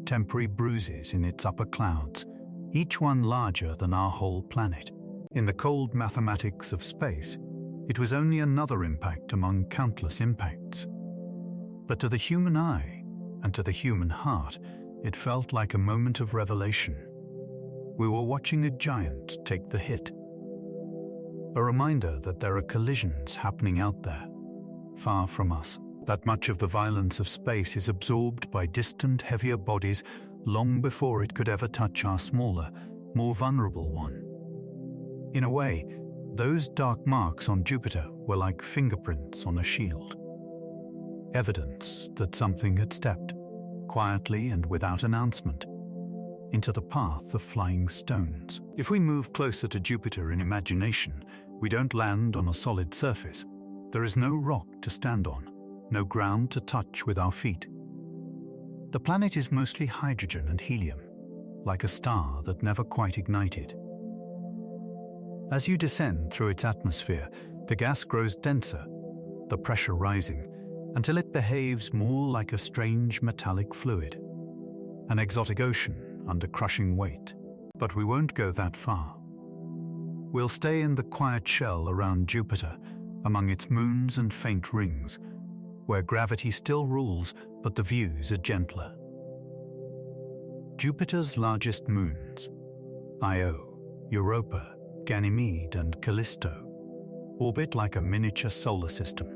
temporary bruises in its upper clouds, each one larger than our whole planet. In the cold mathematics of space, it was only another impact among countless impacts. But to the human eye and to the human heart, it felt like a moment of revelation. We were watching a giant take the hit. A reminder that there are collisions happening out there, far from us, that much of the violence of space is absorbed by distant, heavier bodies long before it could ever touch our smaller, more vulnerable one. In a way, those dark marks on Jupiter were like fingerprints on a shield. Evidence that something had stepped, quietly and without announcement, into the path of flying stones. If we move closer to Jupiter in imagination, we don't land on a solid surface. There is no rock to stand on, no ground to touch with our feet. The planet is mostly hydrogen and helium, like a star that never quite ignited. As you descend through its atmosphere, the gas grows denser, the pressure rising, until it behaves more like a strange metallic fluid, an exotic ocean under crushing weight. But we won't go that far. We'll stay in the quiet shell around Jupiter, among its moons and faint rings, where gravity still rules, but the views are gentler. Jupiter's largest moons, Io, Europa, Ganymede, and Callisto, orbit like a miniature solar system.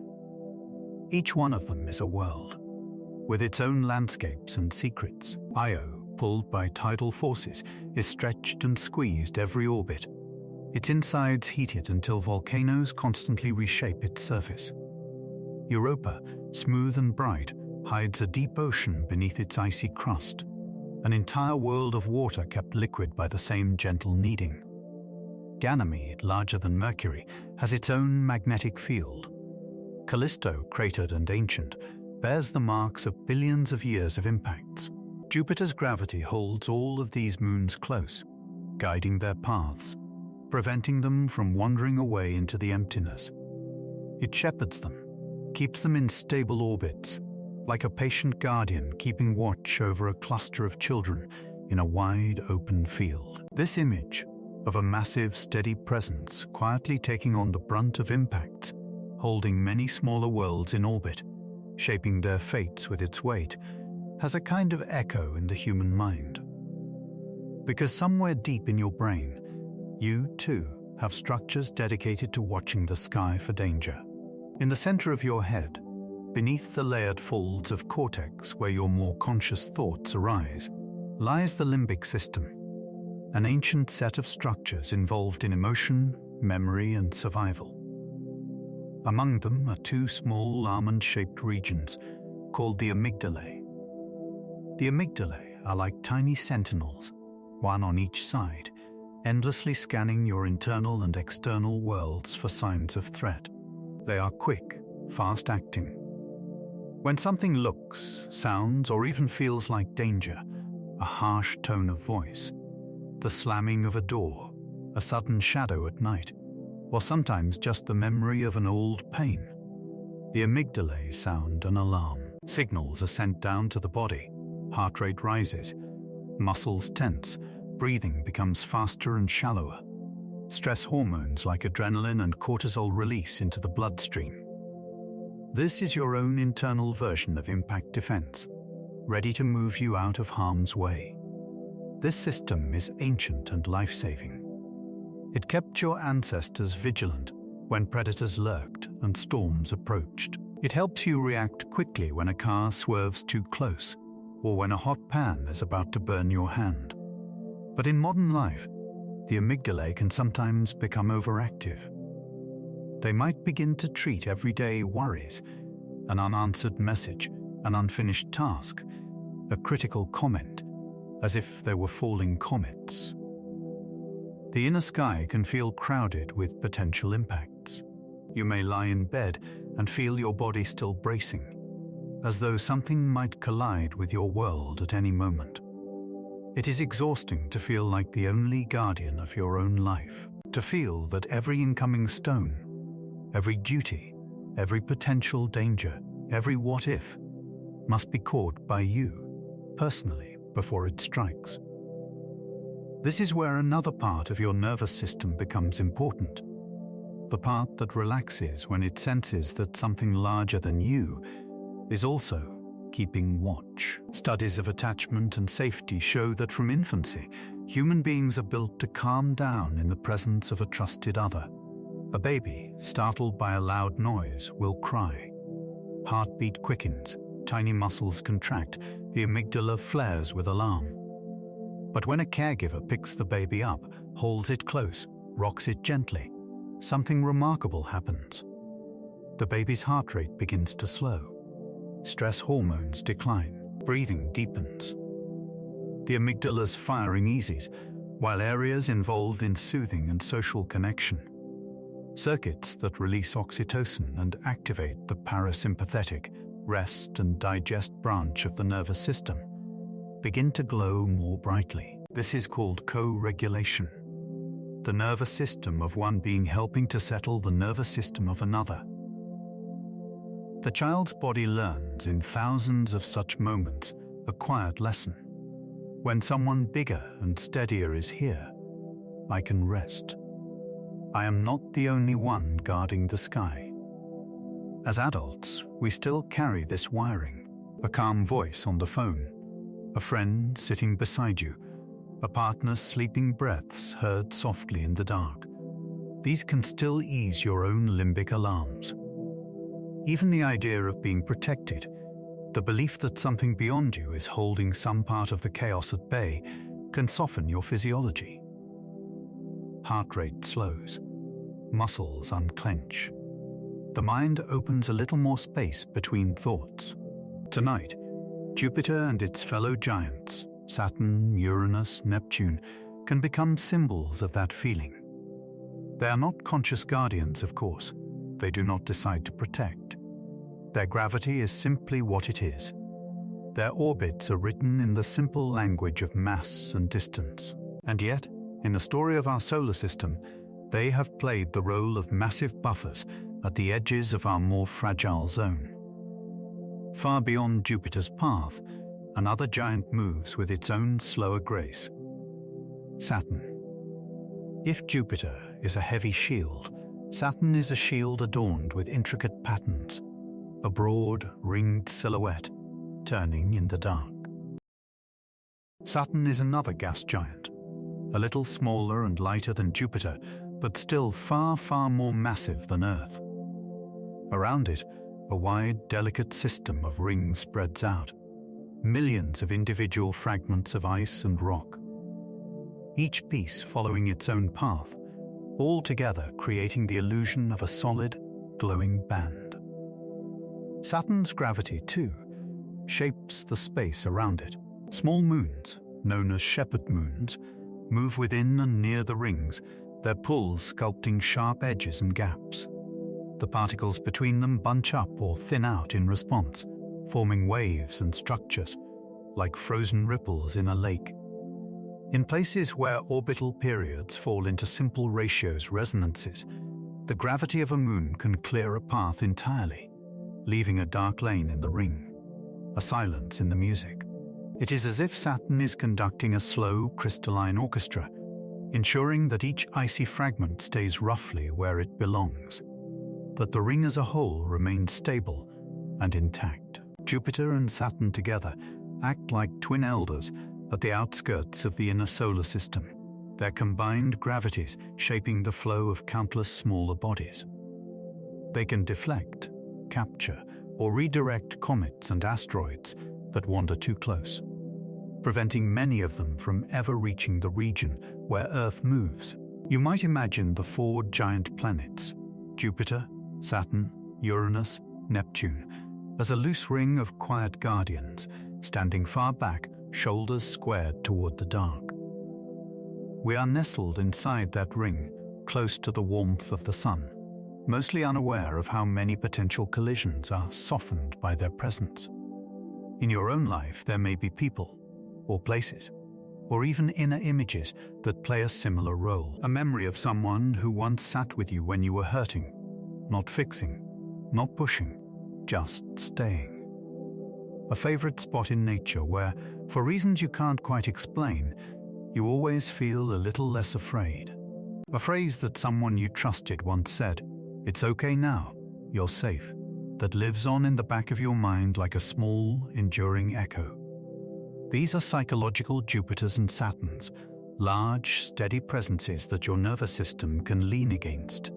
Each one of them is a world, with its own landscapes and secrets. Io, pulled by tidal forces, is stretched and squeezed every orbit, its insides heated until volcanoes constantly reshape its surface. Europa, smooth and bright, hides a deep ocean beneath its icy crust, an entire world of water kept liquid by the same gentle kneading. Ganymede, larger than Mercury, has its own magnetic field. Callisto, cratered and ancient, bears the marks of billions of years of impacts. Jupiter's gravity holds all of these moons close, guiding their paths, preventing them from wandering away into the emptiness. It shepherds them, keeps them in stable orbits, like a patient guardian keeping watch over a cluster of children in a wide open field. This image of a massive, steady presence quietly taking on the brunt of impacts, holding many smaller worlds in orbit, shaping their fates with its weight, has a kind of echo in the human mind. Because somewhere deep in your brain, you too have structures dedicated to watching the sky for danger. In the center of your head, beneath the layered folds of cortex where your more conscious thoughts arise, lies the limbic system, an ancient set of structures involved in emotion, memory, and survival. Among them are two small almond-shaped regions called the amygdalae. The amygdalae are like tiny sentinels, one on each side, endlessly scanning your internal and external worlds for signs of threat. They are quick, fast-acting. When something looks, sounds, or even feels like danger, a harsh tone of voice, the slamming of a door, a sudden shadow at night, or sometimes just the memory of an old pain, the amygdalae sound an alarm. Signals are sent down to the body, heart rate rises, muscles tense, breathing becomes faster and shallower. Stress hormones like adrenaline and cortisol release into the bloodstream. This is your own internal version of impact defense, ready to move you out of harm's way. This system is ancient and life-saving. It kept your ancestors vigilant when predators lurked and storms approached. It helps you react quickly when a car swerves too close, or when a hot pan is about to burn your hand. But in modern life, the amygdalae can sometimes become overactive. They might begin to treat everyday worries, an unanswered message, an unfinished task, a critical comment, as if they were falling comets. The inner sky can feel crowded with potential impacts. You may lie in bed and feel your body still bracing, as though something might collide with your world at any moment. It is exhausting to feel like the only guardian of your own life, to feel that every incoming stone, every duty, every potential danger, every what if, must be caught by you, personally, before it strikes. This is where another part of your nervous system becomes important, the part that relaxes when it senses that something larger than you is also keeping watch. Studies of attachment and safety show that from infancy, human beings are built to calm down in the presence of a trusted other. A baby, startled by a loud noise, will cry. Heartbeat quickens, tiny muscles contract, the amygdala flares with alarm. But when a caregiver picks the baby up, holds it close, rocks it gently, something remarkable happens. The baby's heart rate begins to slow. Stress hormones decline, breathing deepens. The amygdala's firing eases, while areas involved in soothing and social connection, circuits that release oxytocin and activate the parasympathetic, rest and digest branch of the nervous system, begin to glow more brightly. This is called co-regulation, the nervous system of one being helping to settle the nervous system of another. The child's body learns in thousands of such moments a quiet lesson. When someone bigger and steadier is here, I can rest. I am not the only one guarding the sky. As adults, we still carry this wiring, a calm voice on the phone, a friend sitting beside you, a partner's sleeping breaths heard softly in the dark. These can still ease your own limbic alarms. Even the idea of being protected, the belief that something beyond you is holding some part of the chaos at bay, can soften your physiology. Heart rate slows, muscles unclench. The mind opens a little more space between thoughts. Tonight, Jupiter and its fellow giants, Saturn, Uranus, Neptune, can become symbols of that feeling. They are not conscious guardians, of course. They do not decide to protect. Their gravity is simply what it is. Their orbits are written in the simple language of mass and distance. And yet, in the story of our solar system, they have played the role of massive buffers at the edges of our more fragile zone. Far beyond Jupiter's path, another giant moves with its own slower grace. Saturn. If Jupiter is a heavy shield, Saturn is a shield adorned with intricate patterns, a broad, ringed silhouette turning in the dark. Saturn is another gas giant, a little smaller and lighter than Jupiter, but still far, far more massive than Earth. Around it, a wide, delicate system of rings spreads out, millions of individual fragments of ice and rock, each piece following its own path, all together creating the illusion of a solid, glowing band. Saturn's gravity, too, shapes the space around it. Small moons, known as shepherd moons, move within and near the rings, their pulls sculpting sharp edges and gaps. The particles between them bunch up or thin out in response, forming waves and structures, like frozen ripples in a lake. In places where orbital periods fall into simple ratios resonances, the gravity of a moon can clear a path entirely, leaving a dark lane in the ring, a silence in the music. It is as if Saturn is conducting a slow, crystalline orchestra, ensuring that each icy fragment stays roughly where it belongs, that the ring as a whole remains stable and intact. Jupiter and Saturn together act like twin elders at the outskirts of the inner solar system, their combined gravities shaping the flow of countless smaller bodies. They can deflect, capture, or redirect comets and asteroids that wander too close, preventing many of them from ever reaching the region where Earth moves. You might imagine the four giant planets, Jupiter, Saturn, Uranus, Neptune, as a loose ring of quiet guardians, standing far back, shoulders squared toward the dark. We are nestled inside that ring, close to the warmth of the sun, mostly unaware of how many potential collisions are softened by their presence. In your own life, there may be people, or places, or even inner images that play a similar role. A memory of someone who once sat with you when you were hurting, not fixing, not pushing, just staying. A favorite spot in nature where, for reasons you can't quite explain, you always feel a little less afraid. A phrase that someone you trusted once said, "It's okay now, you're safe," that lives on in the back of your mind like a small, enduring echo. These are psychological Jupiters and Saturns, large, steady presences that your nervous system can lean against.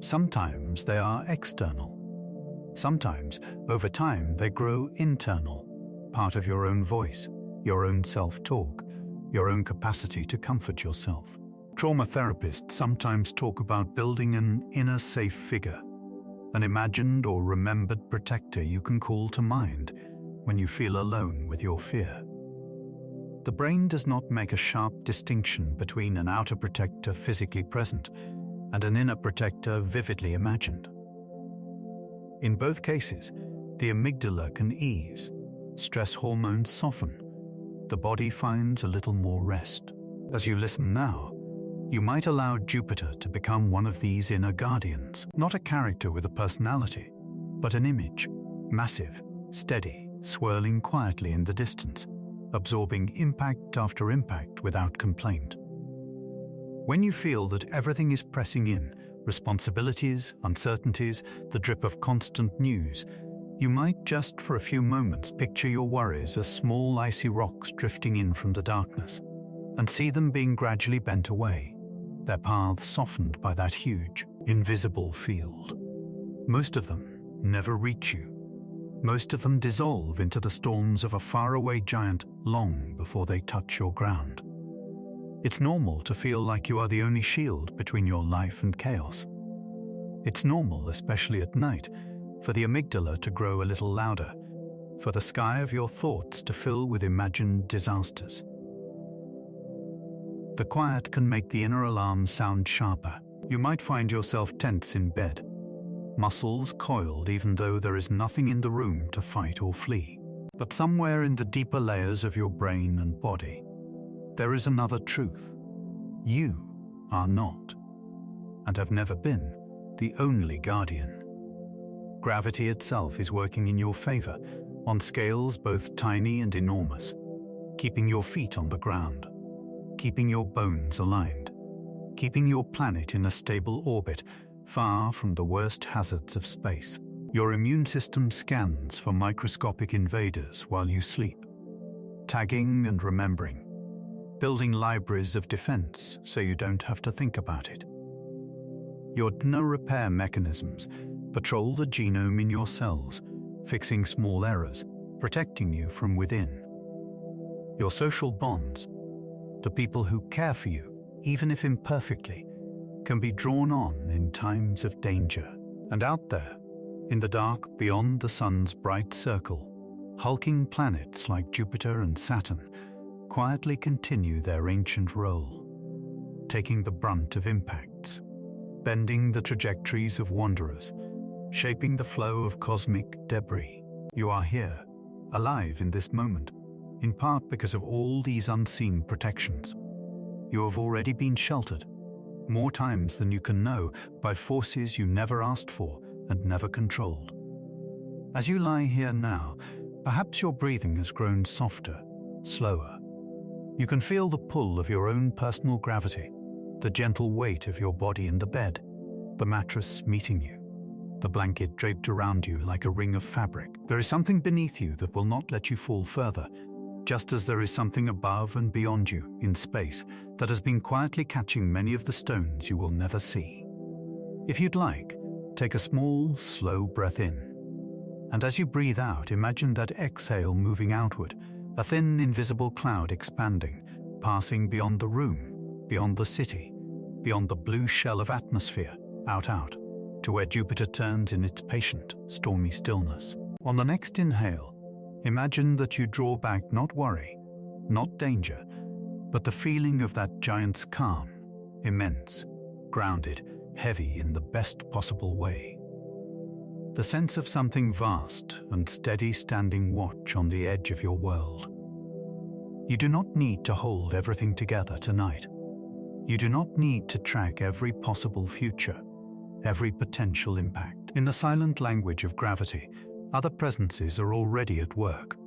Sometimes they are external. Sometimes, over time, they grow internal, part of your own voice, your own self-talk, your own capacity to comfort yourself. Trauma therapists sometimes talk about building an inner safe figure, an imagined or remembered protector you can call to mind when you feel alone with your fear. The brain does not make a sharp distinction between an outer protector physically present and an inner protector vividly imagined. In both cases, the amygdala can ease, stress hormones soften, the body finds a little more rest. As you listen now, you might allow Jupiter to become one of these inner guardians, not a character with a personality, but an image, massive, steady, swirling quietly in the distance, absorbing impact after impact without complaint. When you feel that everything is pressing in, responsibilities, uncertainties, the drip of constant news, you might just for a few moments picture your worries as small icy rocks drifting in from the darkness, and see them being gradually bent away, their paths softened by that huge, invisible field. Most of them never reach you. Most of them dissolve into the storms of a faraway giant long before they touch your ground. It's normal to feel like you are the only shield between your life and chaos. It's normal, especially at night, for the amygdala to grow a little louder, for the sky of your thoughts to fill with imagined disasters. The quiet can make the inner alarm sound sharper. You might find yourself tense in bed, muscles coiled even though there is nothing in the room to fight or flee. But somewhere in the deeper layers of your brain and body, there is another truth. You are not, and have never been, the only guardian. Gravity itself is working in your favor, on scales both tiny and enormous, keeping your feet on the ground, keeping your bones aligned, keeping your planet in a stable orbit, far from the worst hazards of space. Your immune system scans for microscopic invaders while you sleep, tagging and remembering, building libraries of defense so you don't have to think about it. Your no-repair mechanisms patrol the genome in your cells, fixing small errors, protecting you from within. Your social bonds, the people who care for you, even if imperfectly, can be drawn on in times of danger. And out there, in the dark beyond the sun's bright circle, hulking planets like Jupiter and Saturn quietly continue their ancient role, taking the brunt of impacts, bending the trajectories of wanderers, shaping the flow of cosmic debris. You are here, alive in this moment, in part because of all these unseen protections. You have already been sheltered, more times than you can know, by forces you never asked for and never controlled. As you lie here now, perhaps your breathing has grown softer, slower. You can feel the pull of your own personal gravity, the gentle weight of your body in the bed, the mattress meeting you, the blanket draped around you like a ring of fabric. There is something beneath you that will not let you fall further, just as there is something above and beyond you in space that has been quietly catching many of the stones you will never see. If you'd like, take a small, slow breath in. And as you breathe out, imagine that exhale moving outward, a thin, invisible cloud expanding, passing beyond the room, beyond the city, beyond the blue shell of atmosphere, out, to where Jupiter turns in its patient, stormy stillness. On the next inhale, imagine that you draw back not worry, not danger, but the feeling of that giant's calm, immense, grounded, heavy in the best possible way. The sense of something vast and steady standing watch on the edge of your world. You do not need to hold everything together tonight. You do not need to track every possible future, every potential impact. In the silent language of gravity, other presences are already at work.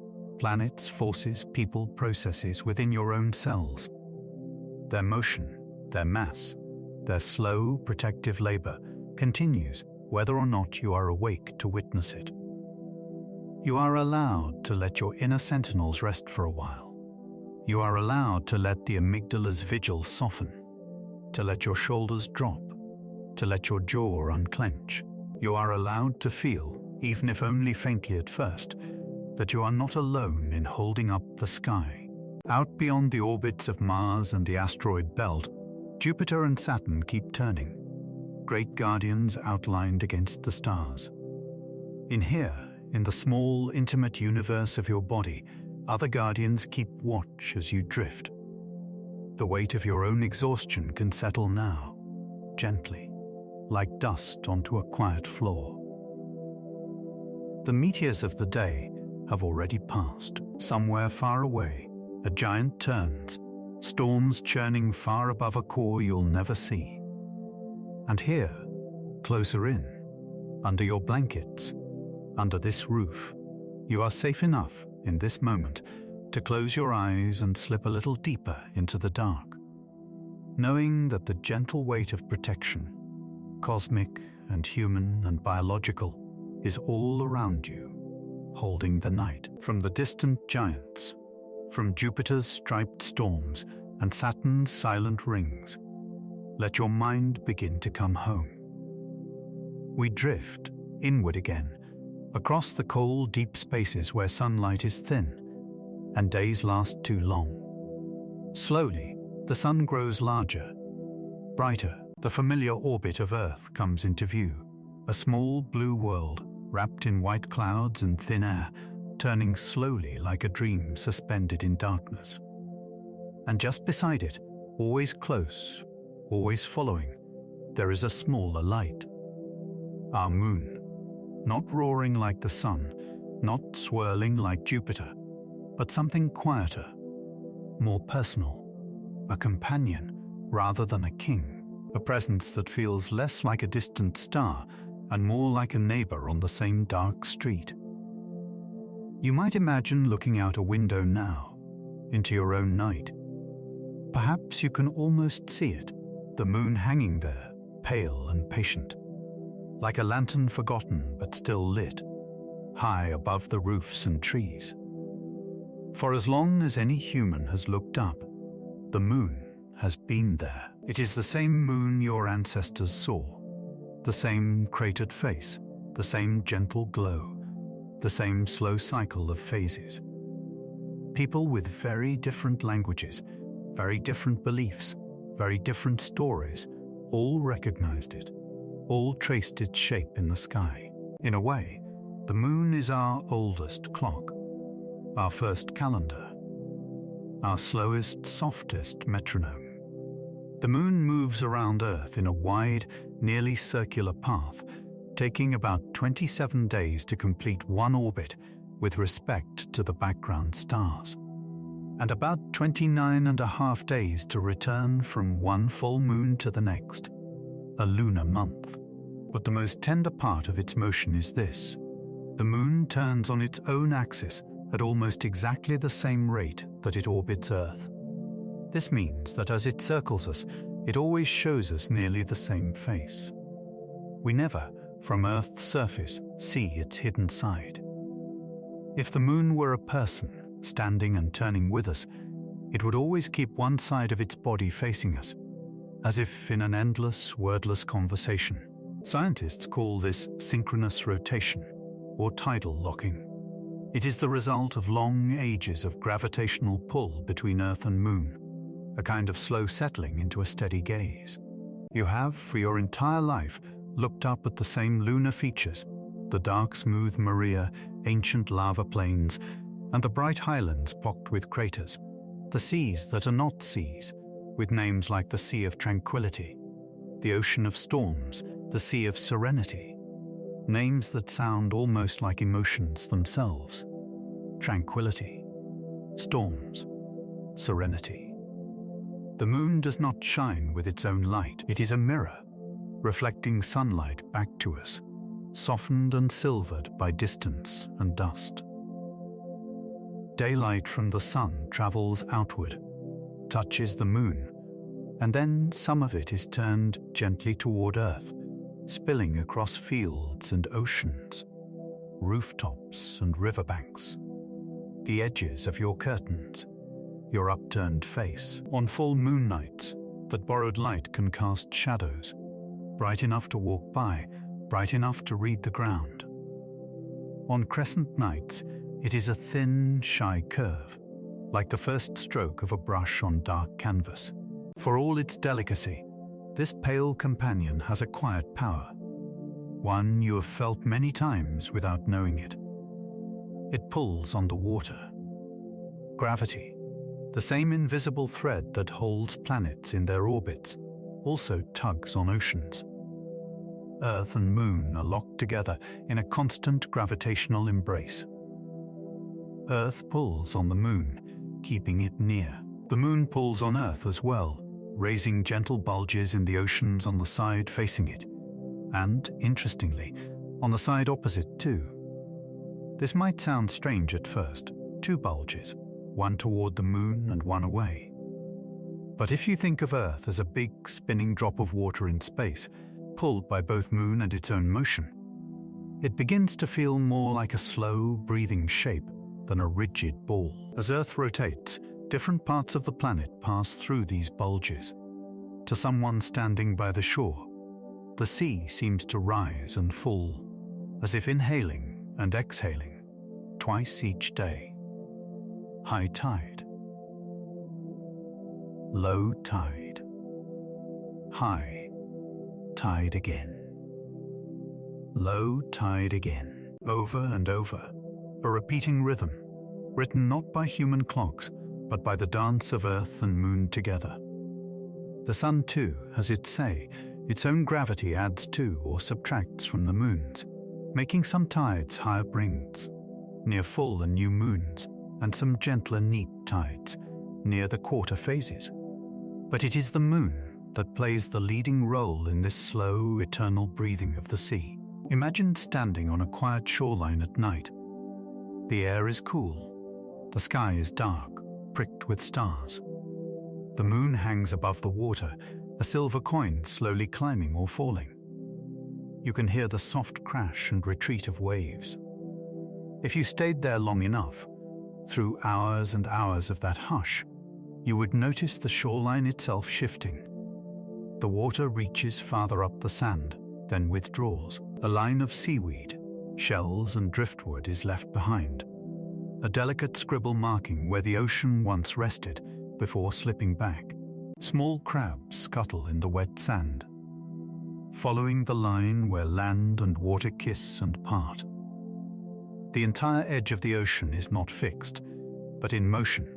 Planets, forces, people, processes within your own cells. Their motion, their mass, their slow, protective labor continues whether or not you are awake to witness it. You are allowed to let your inner sentinels rest for a while. You are allowed to let the amygdala's vigil soften, to let your shoulders drop, to let your jaw unclench. You are allowed to feel, even if only faintly at first, that you are not alone in holding up the sky. Out beyond the orbits of Mars and the asteroid belt, Jupiter and Saturn keep turning, great guardians outlined against the stars. In here, in the small, intimate universe of your body, other guardians keep watch as you drift. The weight of your own exhaustion can settle now, gently, like dust onto a quiet floor. The meteors of the day have already passed. Somewhere far away, a giant turns, storms churning far above a core you'll never see. And here, closer in, under your blankets, under this roof, you are safe enough in this moment to close your eyes and slip a little deeper into the dark, knowing that the gentle weight of protection, cosmic and human and biological, is all around you, holding the night. From the distant giants, from Jupiter's striped storms and Saturn's silent rings, let your mind begin to come home. We drift inward again, across the cold, deep spaces where sunlight is thin and days last too long. Slowly, the sun grows larger, brighter. The familiar orbit of Earth comes into view, a small blue world wrapped in white clouds and thin air, turning slowly like a dream suspended in darkness. And just beside it, always close, always following, there is a smaller light. Our moon, not roaring like the sun, not swirling like Jupiter, but something quieter, more personal, a companion rather than a king. a presence that feels less like a distant star and more like a neighbor on the same dark street. You might imagine looking out a window now, into your own night. Perhaps you can almost see it, the moon hanging there, pale and patient, like a lantern forgotten but still lit, high above the roofs and trees. For as long as any human has looked up, the moon has been there. It is the same moon your ancestors saw, the same cratered face, the same gentle glow, the same slow cycle of phases. People with very different languages, very different beliefs, very different stories, all recognized it, all traced its shape in the sky. In a way, the moon is our oldest clock, our first calendar, our slowest, softest metronome. The moon moves around Earth in a wide, nearly circular path, taking about 27 days to complete one orbit with respect to the background stars, and about 29.5 days to return from one full moon to the next, a lunar month. But the most tender part of its motion is this: the moon turns on its own axis at almost exactly the same rate that it orbits Earth. This means that as it circles us, it always shows us nearly the same face. We never, from Earth's surface, see its hidden side. If the moon were a person, standing and turning with us, it would always keep one side of its body facing us, as if in an endless, wordless conversation. Scientists call this synchronous rotation, or tidal locking. It is the result of long ages of gravitational pull between Earth and Moon, a kind of slow settling into a steady gaze. You have, for your entire life, looked up at the same lunar features, the dark, smooth Maria, ancient lava plains, and the bright highlands pocked with craters, the seas that are not seas, with names like the Sea of Tranquility, the Ocean of Storms, the Sea of Serenity, names that sound almost like emotions themselves. Tranquility, storms, serenity. The moon does not shine with its own light. It is a mirror, reflecting sunlight back to us, softened and silvered by distance and dust. Daylight from the sun travels outward, touches the moon, and then some of it is turned gently toward Earth, spilling across fields and oceans, rooftops and riverbanks, the edges of your curtains, your upturned face. On full moon nights, that borrowed light can cast shadows, bright enough to walk by, bright enough to read the ground. On crescent nights, it is a thin, shy curve, like the first stroke of a brush on dark canvas. For all its delicacy, this pale companion has a quiet power, one you have felt many times without knowing it. It pulls on the water. Gravity, the same invisible thread that holds planets in their orbits, also tugs on oceans. Earth and Moon are locked together in a constant gravitational embrace. Earth pulls on the Moon, keeping it near. The Moon pulls on Earth as well, raising gentle bulges in the oceans on the side facing it, and, interestingly, on the side opposite too. This might sound strange at first, two bulges, one toward the Moon and one away. But if you think of Earth as a big spinning drop of water in space, pulled by both Moon and its own motion, it begins to feel more like a slow, breathing shape than a rigid ball. As Earth rotates, different parts of the planet pass through these bulges. To someone standing by the shore, the sea seems to rise and fall, as if inhaling and exhaling, twice each day. High tide, low tide, high tide again, low tide again, over and over, a repeating rhythm, written not by human clocks, but by the dance of Earth and Moon together. The sun, too, has its say. Its own gravity adds to or subtracts from the moon's, making some tides higher brings, near full and new moons, and some gentler neap tides, near the quarter phases. But it is the moon, that plays the leading role in this slow, eternal breathing of the sea. Imagine standing on a quiet shoreline at night. The air is cool. The sky is dark, pricked with stars. The moon hangs above the water, a silver coin slowly climbing or falling. You can hear the soft crash and retreat of waves. If you stayed there long enough, through hours and hours of that hush, you would notice the shoreline itself shifting. The water reaches farther up the sand, then withdraws. A line of seaweed, shells and driftwood is left behind, a delicate scribble marking where the ocean once rested before slipping back. Small crabs scuttle in the wet sand, following the line where land and water kiss and part. The entire edge of the ocean is not fixed, but in motion,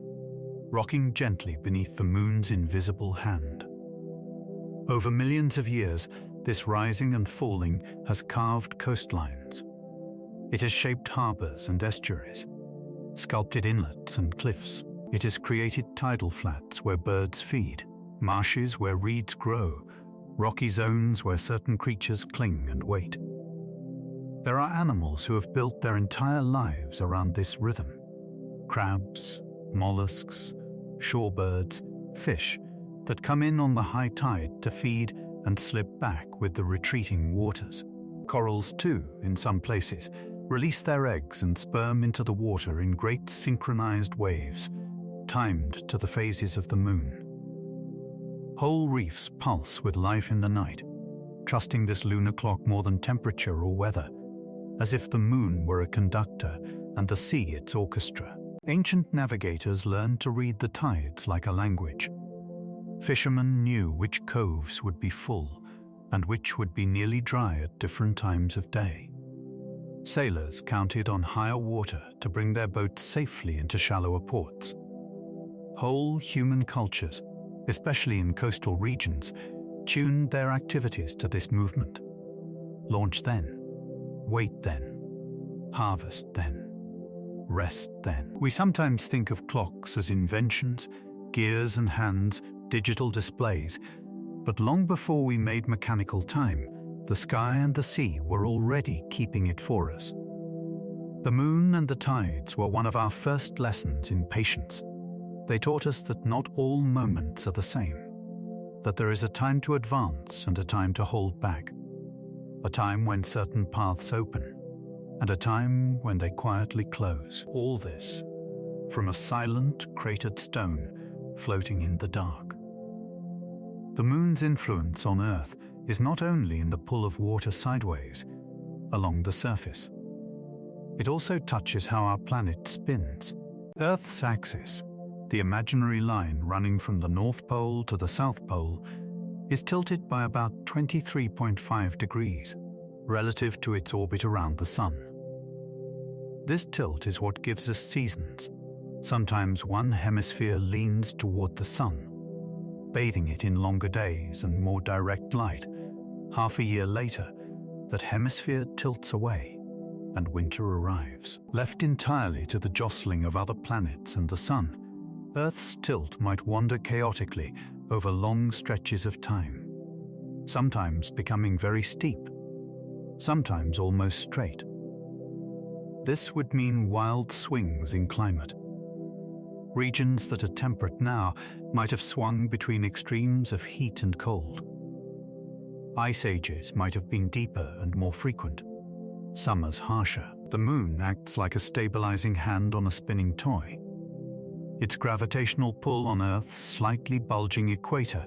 rocking gently beneath the moon's invisible hand. Over millions of years, this rising and falling has carved coastlines. It has shaped harbors and estuaries, sculpted inlets and cliffs. It has created tidal flats where birds feed, marshes where reeds grow, rocky zones where certain creatures cling and wait. There are animals who have built their entire lives around this rhythm. Crabs, mollusks, shorebirds, fish that come in on the high tide to feed and slip back with the retreating waters. Corals too, in some places, release their eggs and sperm into the water in great synchronized waves, timed to the phases of the moon. Whole reefs pulse with life in the night, trusting this lunar clock more than temperature or weather, as if the moon were a conductor and the sea its orchestra. Ancient navigators learned to read the tides like a language. Fishermen knew which coves would be full and which would be nearly dry at different times of day. Sailors counted on higher water to bring their boats safely into shallower ports. Whole human cultures, especially in coastal regions, tuned their activities to this movement. Launch then, wait then, harvest then, rest then. We sometimes think of clocks as inventions, gears and hands, digital displays, but long before we made mechanical time, the sky and the sea were already keeping it for us. The moon and the tides were one of our first lessons in patience. They taught us that not all moments are the same, that there is a time to advance and a time to hold back, a time when certain paths open, and a time when they quietly close. All this from a silent, cratered stone floating in the dark. The moon's influence on Earth is not only in the pull of water sideways along the surface. It also touches how our planet spins. Earth's axis, the imaginary line running from the North Pole to the South Pole, is tilted by about 23.5 degrees relative to its orbit around the Sun. This tilt is what gives us seasons. Sometimes one hemisphere leans toward the Sun, bathing it in longer days and more direct light. Half a year later, that hemisphere tilts away, and winter arrives. Left entirely to the jostling of other planets and the Sun, Earth's tilt might wander chaotically over long stretches of time, sometimes becoming very steep, sometimes almost straight. This would mean wild swings in climate. Regions that are temperate now might have swung between extremes of heat and cold. Ice ages might have been deeper and more frequent, summers harsher. The moon acts like a stabilizing hand on a spinning toy. Its gravitational pull on Earth's slightly bulging equator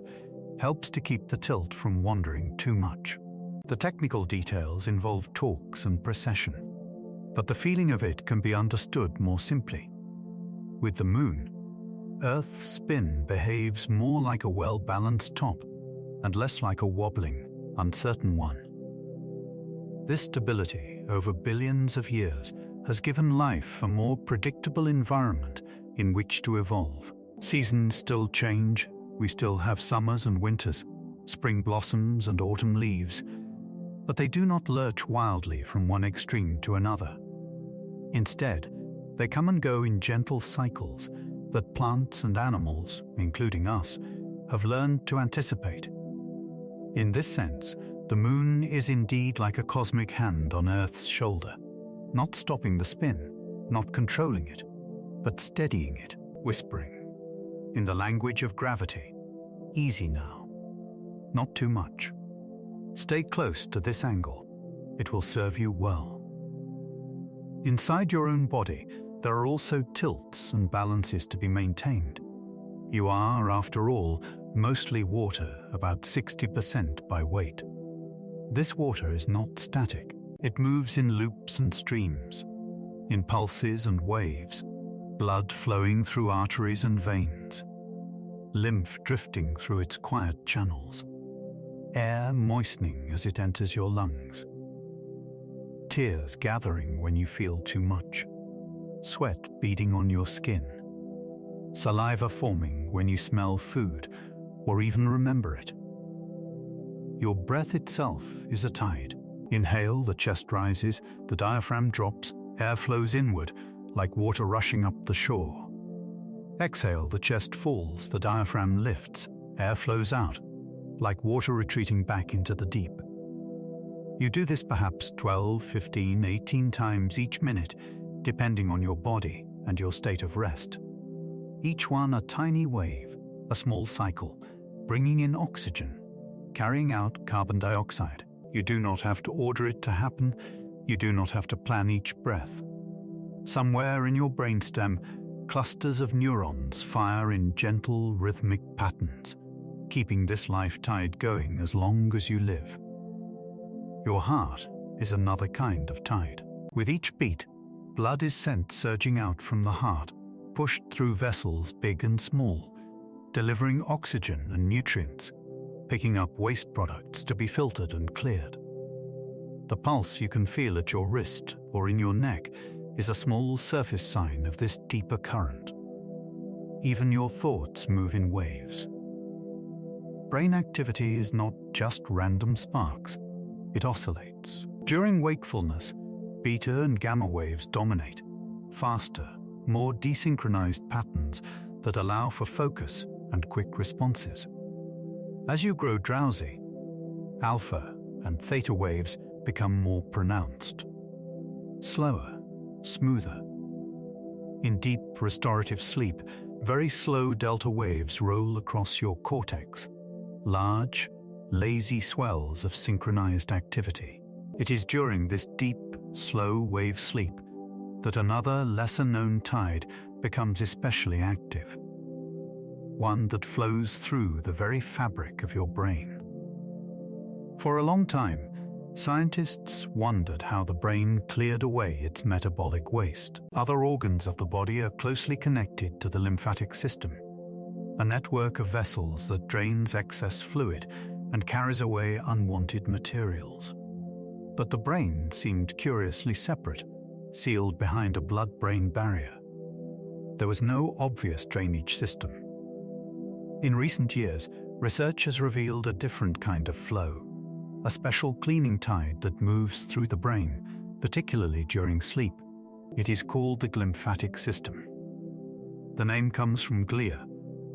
helps to keep the tilt from wandering too much. The technical details involve torques and precession, but the feeling of it can be understood more simply. With the moon, Earth's spin behaves more like a well-balanced top and less like a wobbling, uncertain one. This stability over billions of years has given life a more predictable environment in which to evolve. Seasons still change, we still have summers and winters, spring blossoms and autumn leaves, but they do not lurch wildly from one extreme to another. Instead, they come and go in gentle cycles that plants and animals, including us, have learned to anticipate. In this sense, the moon is indeed like a cosmic hand on Earth's shoulder, not stopping the spin, not controlling it, but steadying it, whispering, in the language of gravity, easy now, not too much. Stay close to this angle, it will serve you well. Inside your own body, there are also tilts and balances to be maintained. You are, after all, mostly water, about 60% by weight. This water is not static. It moves in loops and streams, in pulses and waves, blood flowing through arteries and veins, lymph drifting through its quiet channels, air moistening as it enters your lungs, tears gathering when you feel too much, sweat beading on your skin, saliva forming when you smell food or even remember it. Your breath itself is a tide. Inhale, the chest rises, the diaphragm drops, air flows inward like water rushing up the shore. Exhale, the chest falls, the diaphragm lifts, air flows out like water retreating back into the deep. You do this perhaps 12, 15, 18 times each minute, depending on your body and your state of rest. Each one a tiny wave, a small cycle, bringing in oxygen, carrying out carbon dioxide. You do not have to order it to happen. You do not have to plan each breath. Somewhere in your brainstem, clusters of neurons fire in gentle, rhythmic patterns, keeping this life tide going as long as you live. Your heart is another kind of tide. With each beat, blood is sent surging out from the heart, pushed through vessels big and small, delivering oxygen and nutrients, picking up waste products to be filtered and cleared. The pulse you can feel at your wrist or in your neck is a small surface sign of this deeper current. Even your thoughts move in waves. Brain activity is not just random sparks. It oscillates. During wakefulness, beta and gamma waves dominate, faster, more desynchronized patterns that allow for focus and quick responses. As you grow drowsy, alpha and theta waves become more pronounced, slower, smoother. In deep restorative sleep, very slow delta waves roll across your cortex, large, lazy swells of synchronized activity. It is during this deep, slow wave sleep that another lesser-known tide becomes especially active, one that flows through the very fabric of your brain. For a long time, scientists wondered how the brain cleared away its metabolic waste. Other organs of the body are closely connected to the lymphatic system, a network of vessels that drains excess fluid and carries away unwanted materials. But the brain seemed curiously separate, sealed behind a blood-brain barrier. There was no obvious drainage system. In recent years, research has revealed a different kind of flow, a special cleaning tide that moves through the brain, particularly during sleep. It is called the glymphatic system. The name comes from glia,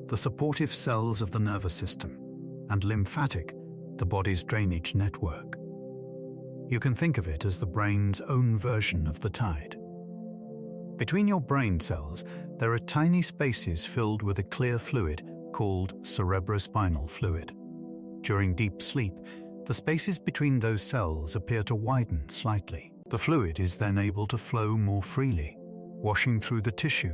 the supportive cells of the nervous system, and lymphatic, the body's drainage network. You can think of it as the brain's own version of the tide. Between your brain cells, there are tiny spaces filled with a clear fluid called cerebrospinal fluid. During deep sleep, the spaces between those cells appear to widen slightly. The fluid is then able to flow more freely, washing through the tissue,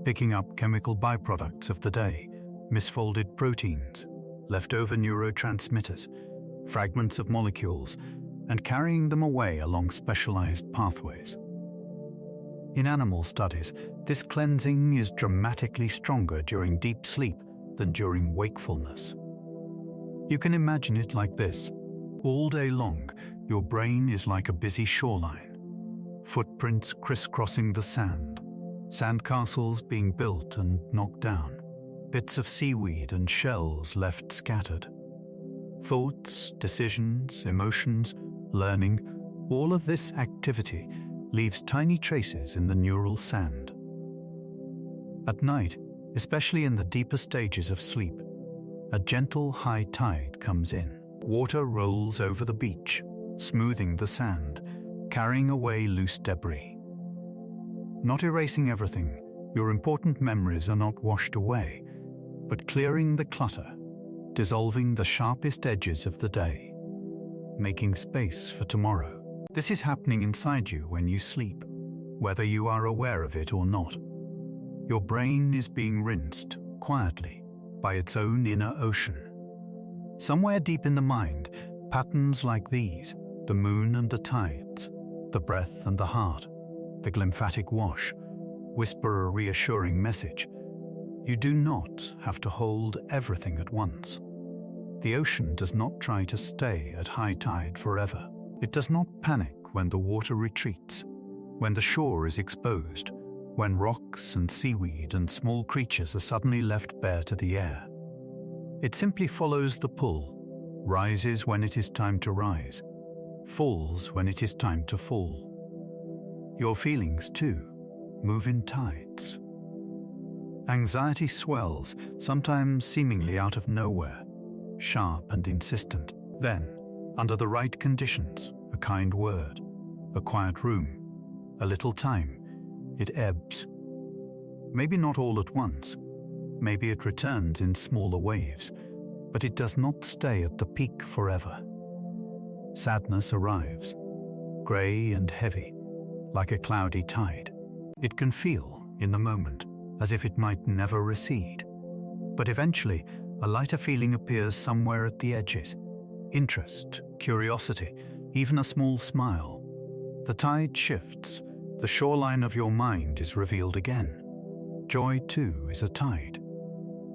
picking up chemical byproducts of the day, misfolded proteins, leftover neurotransmitters, fragments of molecules, and carrying them away along specialized pathways. In animal studies, this cleansing is dramatically stronger during deep sleep than during wakefulness. You can imagine it like this. All day long, your brain is like a busy shoreline. Footprints crisscrossing the sand, sandcastles being built and knocked down, bits of seaweed and shells left scattered. Thoughts, decisions, emotions, learning, all of this activity leaves tiny traces in the neural sand. At night, especially in the deeper stages of sleep, a gentle high tide comes in. Water rolls over the beach, smoothing the sand, carrying away loose debris. Not erasing everything, your important memories are not washed away, but clearing the clutter, dissolving the sharpest edges of the day, making space for tomorrow. This is happening inside you when you sleep, whether you are aware of it or not. Your brain is being rinsed, quietly, by its own inner ocean. Somewhere deep in the mind, patterns like these, the moon and the tides, the breath and the heart, the glymphatic wash, whisper a reassuring message. You do not have to hold everything at once. The ocean does not try to stay at high tide forever. It does not panic when the water retreats, when the shore is exposed, when rocks and seaweed and small creatures are suddenly left bare to the air. It simply follows the pull, rises when it is time to rise, falls when it is time to fall. Your feelings, too, move in tides. Anxiety swells, sometimes seemingly out of nowhere, sharp and insistent. Then, under the right conditions, a kind word, a quiet room, a little time, it ebbs. Maybe not all at once, maybe it returns in smaller waves, but it does not stay at the peak forever. Sadness arrives, grey and heavy, like a cloudy tide. It can feel, in the moment, as if it might never recede. But eventually, a lighter feeling appears somewhere at the edges. Interest, curiosity, even a small smile. The tide shifts. The shoreline of your mind is revealed again. Joy, too, is a tide.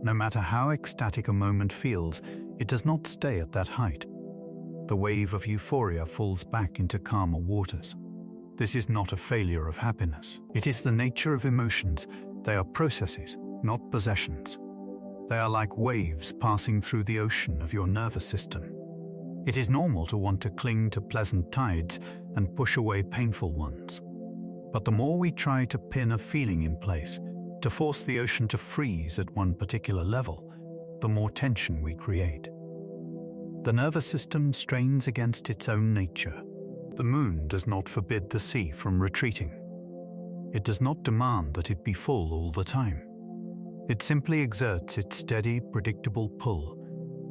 No matter how ecstatic a moment feels, it does not stay at that height. The wave of euphoria falls back into calmer waters. This is not a failure of happiness. It is the nature of emotions. They are processes, not possessions. They are like waves passing through the ocean of your nervous system. It is normal to want to cling to pleasant tides and push away painful ones. But the more we try to pin a feeling in place, to force the ocean to freeze at one particular level, the more tension we create. The nervous system strains against its own nature. The moon does not forbid the sea from retreating. It does not demand that it be full all the time. It simply exerts its steady, predictable pull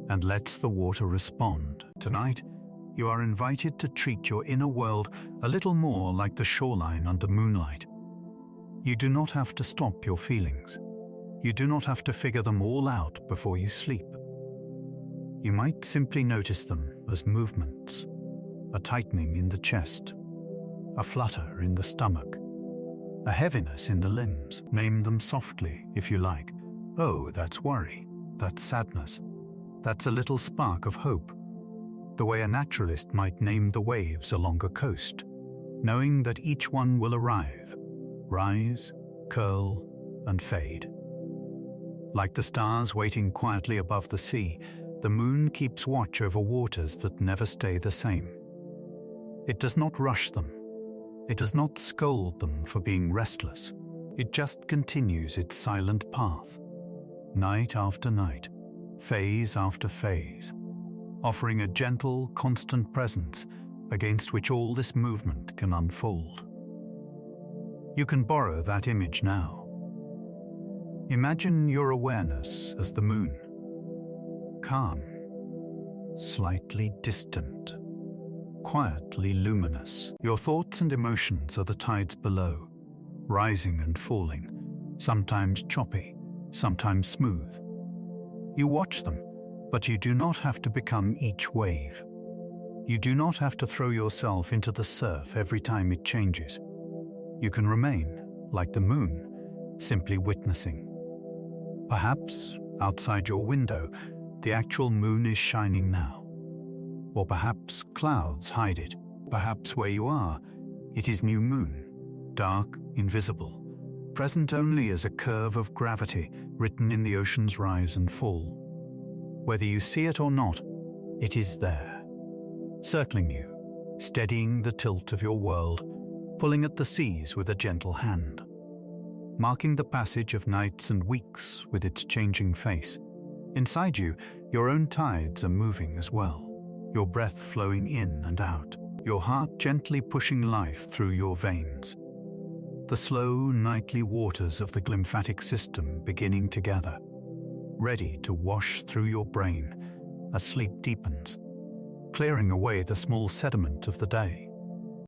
and lets the water respond. Tonight, you are invited to treat your inner world a little more like the shoreline under moonlight. You do not have to stop your feelings. You do not have to figure them all out before you sleep. You might simply notice them as movements, a tightening in the chest, a flutter in the stomach, a heaviness in the limbs. Name them softly, if you like. Oh, that's worry, that's sadness, that's a little spark of hope. The way a naturalist might name the waves along a coast, knowing that each one will arrive, rise, curl, and fade. Like the stars waiting quietly above the sea, the moon keeps watch over waters that never stay the same. It does not rush them. It does not scold them for being restless. It just continues its silent path, night after night, phase after phase, offering a gentle, constant presence against which all this movement can unfold. You can borrow that image now. Imagine your awareness as the moon, calm, slightly distant, quietly luminous. Your thoughts and emotions are the tides below, rising and falling, sometimes choppy, sometimes smooth. You watch them, but you do not have to become each wave. You do not have to throw yourself into the surf every time it changes. You can remain, like the moon, simply witnessing. Perhaps, outside your window, the actual moon is shining now. Or perhaps clouds hide it. Perhaps where you are, it is new moon, dark, invisible, present only as a curve of gravity written in the ocean's rise and fall. Whether you see it or not, it is there, circling you, steadying the tilt of your world, pulling at the seas with a gentle hand, marking the passage of nights and weeks with its changing face. Inside you, your own tides are moving as well. your breath flowing in and out, your heart gently pushing life through your veins. The slow nightly waters of the lymphatic system beginning to gather, ready to wash through your brain as sleep deepens, clearing away the small sediment of the day.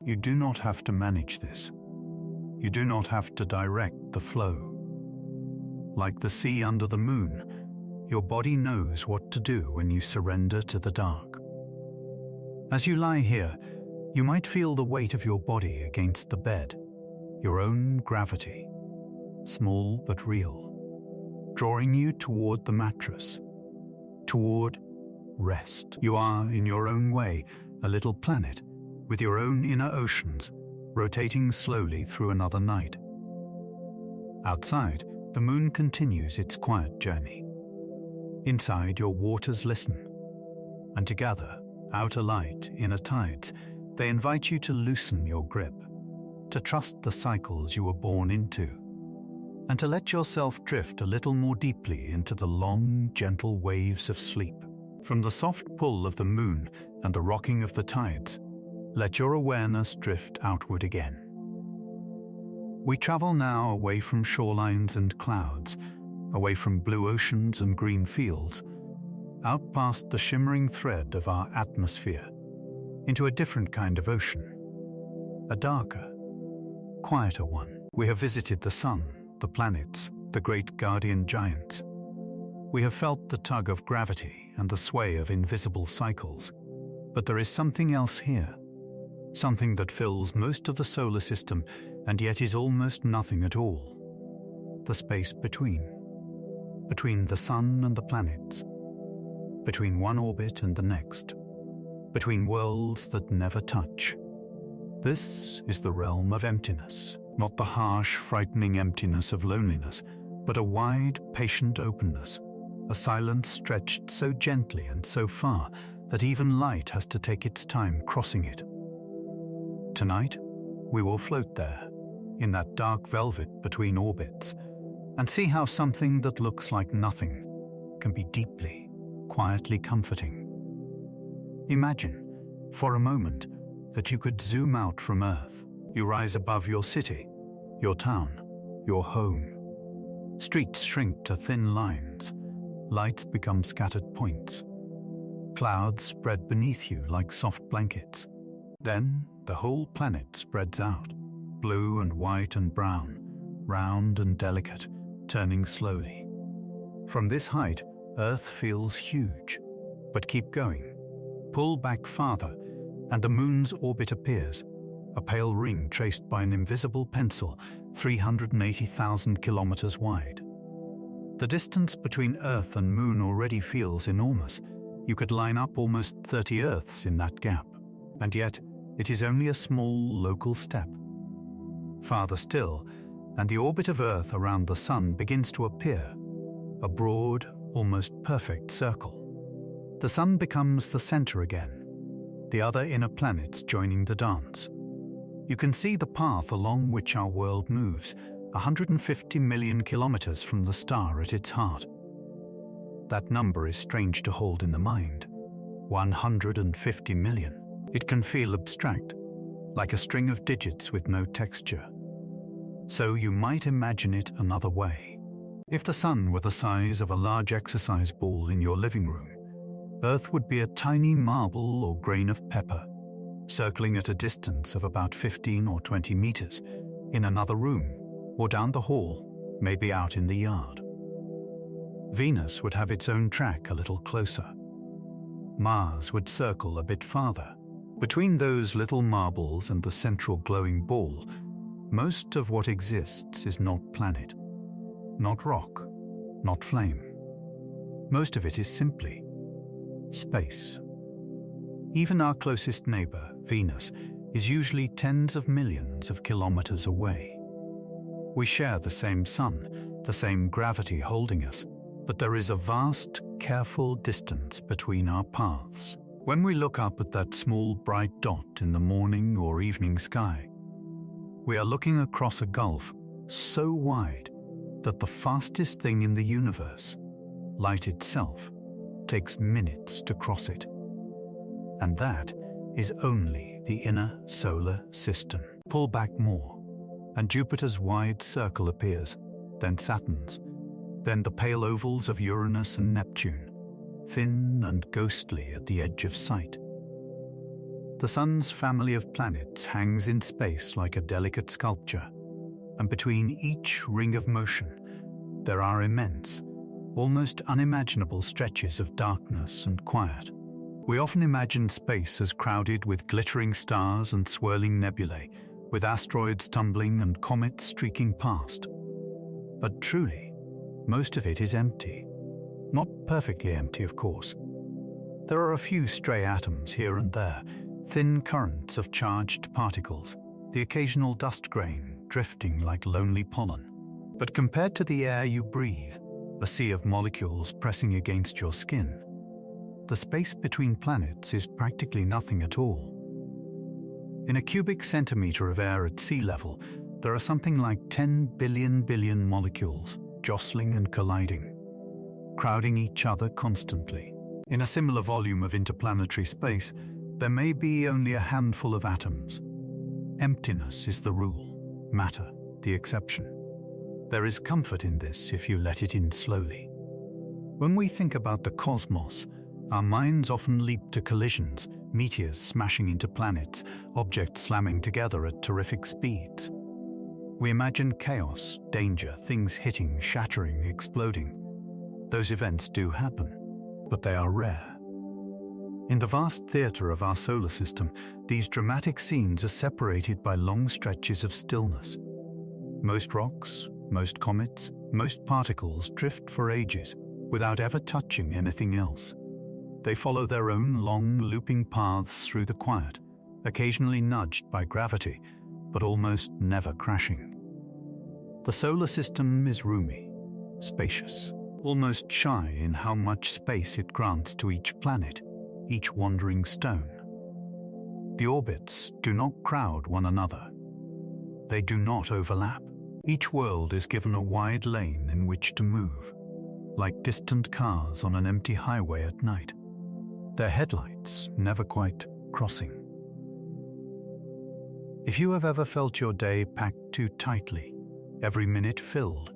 You do not have to manage this. You do not have to direct the flow. Like the sea under the moon, your body knows what to do when you surrender to the dark. As you lie here, you might feel the weight of your body against the bed, your own gravity, small but real, drawing you toward the mattress, toward rest. You are, in your own way, a little planet with your own inner oceans, rotating slowly through another night. Outside, the moon continues its quiet journey. Inside, your waters listen, and together, outer light, inner tides, they invite you to loosen your grip, to trust the cycles you were born into, and to let yourself drift a little more deeply into the long, gentle waves of sleep. From the soft pull of the moon and the rocking of the tides, let your awareness drift outward again. We travel now away from shorelines and clouds, away from blue oceans and green fields, out past the shimmering thread of our atmosphere, into a different kind of ocean, a darker, quieter one. We have visited the sun, the planets, the great guardian giants. We have felt the tug of gravity and the sway of invisible cycles. But there is something else here, something that fills most of the solar system and yet is almost nothing at all. The space between the sun and the planets, between one orbit and the next, between worlds that never touch. This is the realm of emptiness, not the harsh, frightening emptiness of loneliness, but a wide, patient openness, a silence stretched so gently and so far that even light has to take its time crossing it. Tonight, we will float there, in that dark velvet between orbits, and see how something that looks like nothing can be deeply, quietly comforting. Imagine, for a moment, that you could zoom out from Earth. You rise above your city, your town, your home. Streets shrink to thin lines. Lights become scattered points. Clouds spread beneath you like soft blankets. Then the whole planet spreads out, blue and white and brown, round and delicate, turning slowly. From this height, Earth feels huge. But keep going. Pull back farther, and the moon's orbit appears, a pale ring traced by an invisible pencil 380,000 kilometers wide. The distance between Earth and Moon already feels enormous. You could line up almost 30 Earths in that gap, and yet it is only a small local step. Farther still, and the orbit of Earth around the Sun begins to appear, a broad, almost perfect circle. The Sun becomes the center again, the other inner planets joining the dance. You can see the path along which our world moves, 150 million kilometers from the star at its heart. That number is strange to hold in the mind. 150 million. It can feel abstract, like a string of digits with no texture. So you might imagine it another way. If the sun were the size of a large exercise ball in your living room, Earth would be a tiny marble or grain of pepper, circling at a distance of about 15 or 20 meters, in another room, or down the hall, maybe out in the yard. Venus would have its own track a little closer. Mars would circle a bit farther. Between those little marbles and the central glowing ball, most of what exists is not planet, not rock, not flame. Most of it is simply space. Even our closest neighbor, Venus, is usually tens of millions of kilometers away. We share the same sun, the same gravity holding us, but there is a vast, careful distance between our paths. When we look up at that small bright dot in the morning or evening sky, we are looking across a gulf so wide that the fastest thing in the universe, light itself, takes minutes to cross it. And that is only the inner solar system. Pull back more, and Jupiter's wide circle appears, then Saturn's, then the pale ovals of Uranus and Neptune, thin and ghostly at the edge of sight. The Sun's family of planets hangs in space like a delicate sculpture, and between each ring of motion, there are immense, almost unimaginable stretches of darkness and quiet. We often imagine space as crowded with glittering stars and swirling nebulae, with asteroids tumbling and comets streaking past. But truly, most of it is empty. Not perfectly empty, of course. There are a few stray atoms here and there, thin currents of charged particles, the occasional dust grain drifting like lonely pollen. But compared to the air you breathe, a sea of molecules pressing against your skin, the space between planets is practically nothing at all. In a cubic centimeter of air at sea level, there are something like 10 billion molecules jostling and colliding, crowding each other constantly. In a similar volume of interplanetary space, there may be only a handful of atoms. Emptiness is the rule, matter the exception. There is comfort in this if you let it in slowly. When we think about the cosmos, our minds often leap to collisions, meteors smashing into planets, objects slamming together at terrific speeds. We imagine chaos, danger, things hitting, shattering, exploding. Those events do happen, but they are rare. In the vast theater of our solar system, these dramatic scenes are separated by long stretches of stillness. Most rocks, most comets, most particles drift for ages without ever touching anything else. They follow their own long, looping paths through the quiet, occasionally nudged by gravity, but almost never crashing. The solar system is roomy, spacious, almost shy in how much space it grants to each planet, each wandering stone. The orbits do not crowd one another. They do not overlap. Each world is given a wide lane in which to move, like distant cars on an empty highway at night, their headlights never quite crossing. If you have ever felt your day packed too tightly, every minute filled,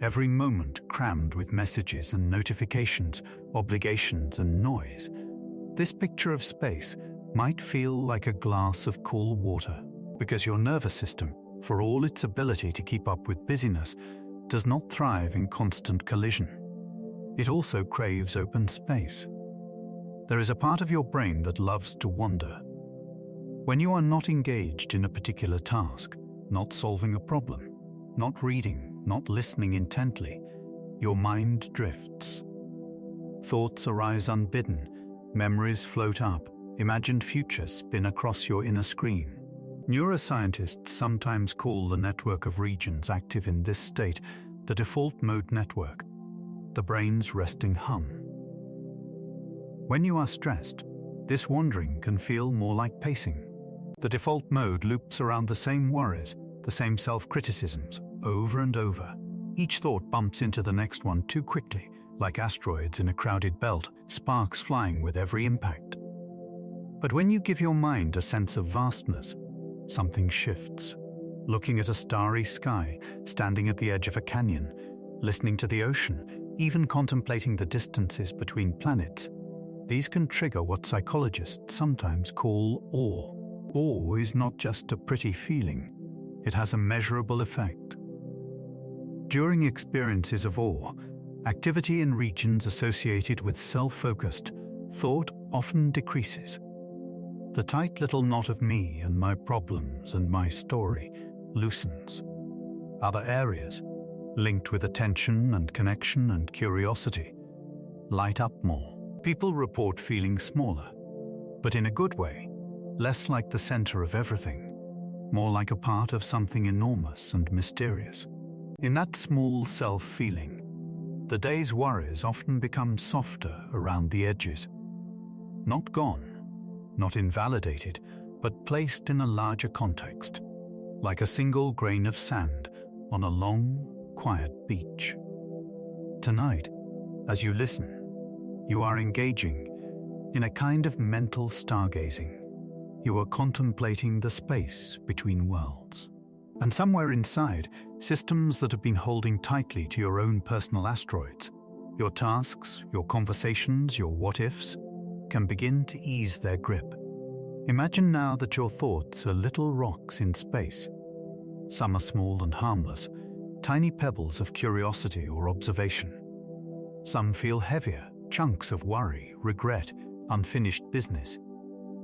every moment crammed with messages and notifications, obligations and noise, this picture of space might feel like a glass of cool water, because your nervous system, for all its ability to keep up with busyness, does not thrive in constant collision. It also craves open space. There is a part of your brain that loves to wander. When you are not engaged in a particular task, not solving a problem, not reading, not listening intently, your mind drifts. Thoughts arise unbidden, memories float up, imagined futures spin across your inner screen. Neuroscientists sometimes call the network of regions active in this state the default mode network, the brain's resting hum. When you are stressed, this wandering can feel more like pacing. The default mode loops around the same worries, the same self-criticisms, over and over. Each thought bumps into the next one too quickly, like asteroids in a crowded belt, sparks flying with every impact. But when you give your mind a sense of vastness, something shifts. Looking at a starry sky, standing at the edge of a canyon, listening to the ocean, even contemplating the distances between planets, these can trigger what psychologists sometimes call awe. Awe is not just a pretty feeling, it has a measurable effect. During experiences of awe, activity in regions associated with self-focused thought often decreases. The tight little knot of me and my problems and my story loosens. Other areas, linked with attention and connection and curiosity, light up more. People report feeling smaller, but in a good way, less like the center of everything, more like a part of something enormous and mysterious. In that small self-feeling, the day's worries often become softer around the edges. Not gone, not invalidated, but placed in a larger context, like a single grain of sand on a long, quiet beach. Tonight, as you listen, you are engaging In a kind of mental stargazing, you are contemplating the space between worlds. And somewhere inside, systems that have been holding tightly to your own personal asteroids, your tasks, your conversations, your what-ifs, can begin to ease their grip. Imagine now that your thoughts are little rocks in space. Some are small and harmless, tiny pebbles of curiosity or observation. Some feel heavier, chunks of worry, regret, unfinished business.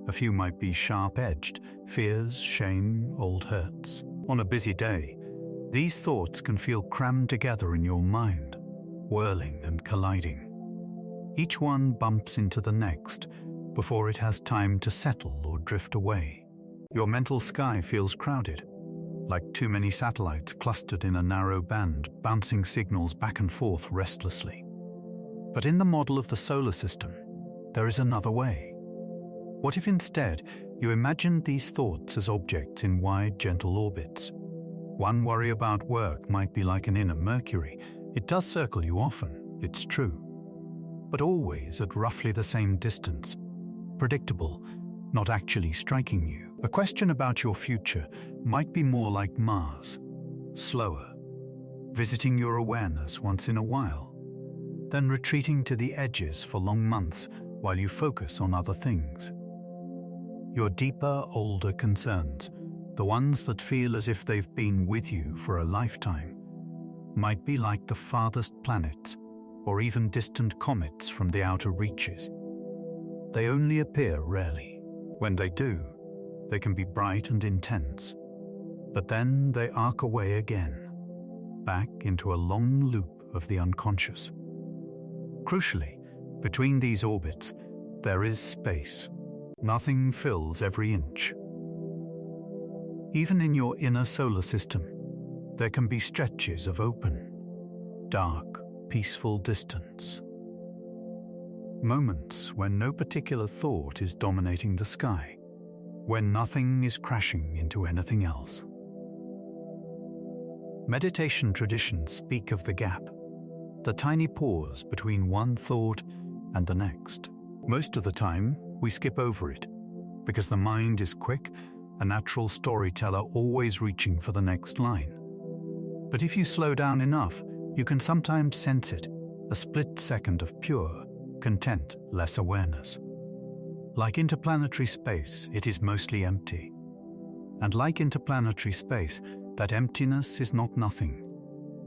A few might be sharp-edged, fears, shame, old hurts. On a busy day, these thoughts can feel crammed together in your mind, whirling and colliding. Each one bumps into the next before it has time to settle or drift away. Your mental sky feels crowded, like too many satellites clustered in a narrow band, bouncing signals back and forth restlessly. But in the model of the solar system, there is another way. What if instead you imagined these thoughts as objects in wide, gentle orbits? One worry about work might be like an inner Mercury. It does circle you often, it's true, but always at roughly the same distance, predictable, not actually striking you. A question about your future might be more like Mars, slower, visiting your awareness once in a while, then retreating to the edges for long months while you focus on other things. Your deeper, older concerns, the ones that feel as if they've been with you for a lifetime, might be like the farthest planets or even distant comets from the outer reaches. They only appear rarely. When they do, they can be bright and intense, but then they arc away again, back into a long loop of the unconscious. Crucially, between these orbits, there is space. Nothing fills every inch. Even in your inner solar system, there can be stretches of open, dark, peaceful distance. Moments when no particular thought is dominating the sky, when nothing is crashing into anything else. Meditation traditions speak of the gap, the tiny pause between one thought and the next. Most of the time, we skip over it, because the mind is quick, a natural storyteller always reaching for the next line. But if you slow down enough, you can sometimes sense it, a split second of pure, content, less awareness. Like interplanetary space, it is mostly empty. And like interplanetary space, that emptiness is not nothing.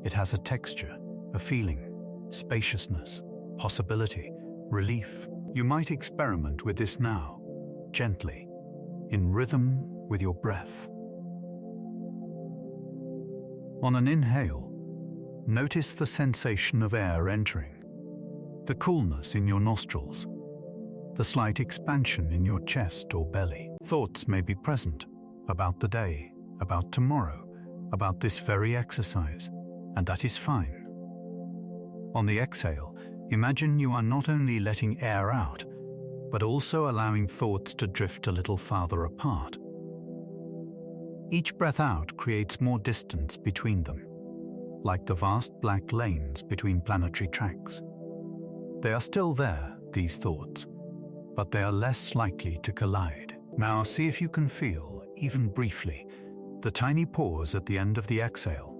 It has a texture, a feeling, spaciousness, possibility, relief. You might experiment with this now, gently, in rhythm with your breath. On an inhale, notice the sensation of air entering, the coolness in your nostrils, the slight expansion in your chest or belly. Thoughts may be present about the day, about tomorrow, about this very exercise, and that is fine. On the exhale, imagine you are not only letting air out, but also allowing thoughts to drift a little farther apart. Each breath out creates more distance between them, like the vast black lanes between planetary tracks. They are still there, these thoughts, but they are less likely to collide. Now see if you can feel, even briefly, the tiny pause at the end of the exhale,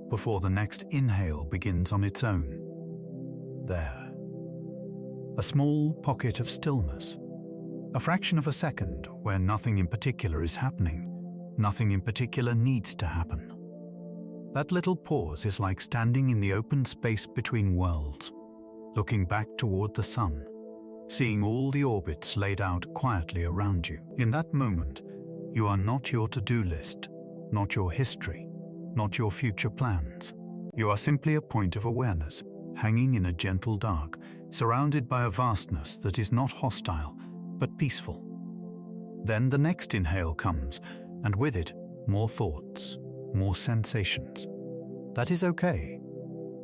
before the next inhale begins on its own. There. A small pocket of stillness. A fraction of a second where nothing in particular is happening, nothing in particular needs to happen. That little pause is like standing in the open space between worlds, looking back toward the sun, seeing all the orbits laid out quietly around you. In that moment, you are not your to-do list, not your history, not your future plans. You are simply a point of awareness, hanging in a gentle dark, surrounded by a vastness that is not hostile, but peaceful. Then the next inhale comes, and with it, more thoughts, more sensations. That is okay.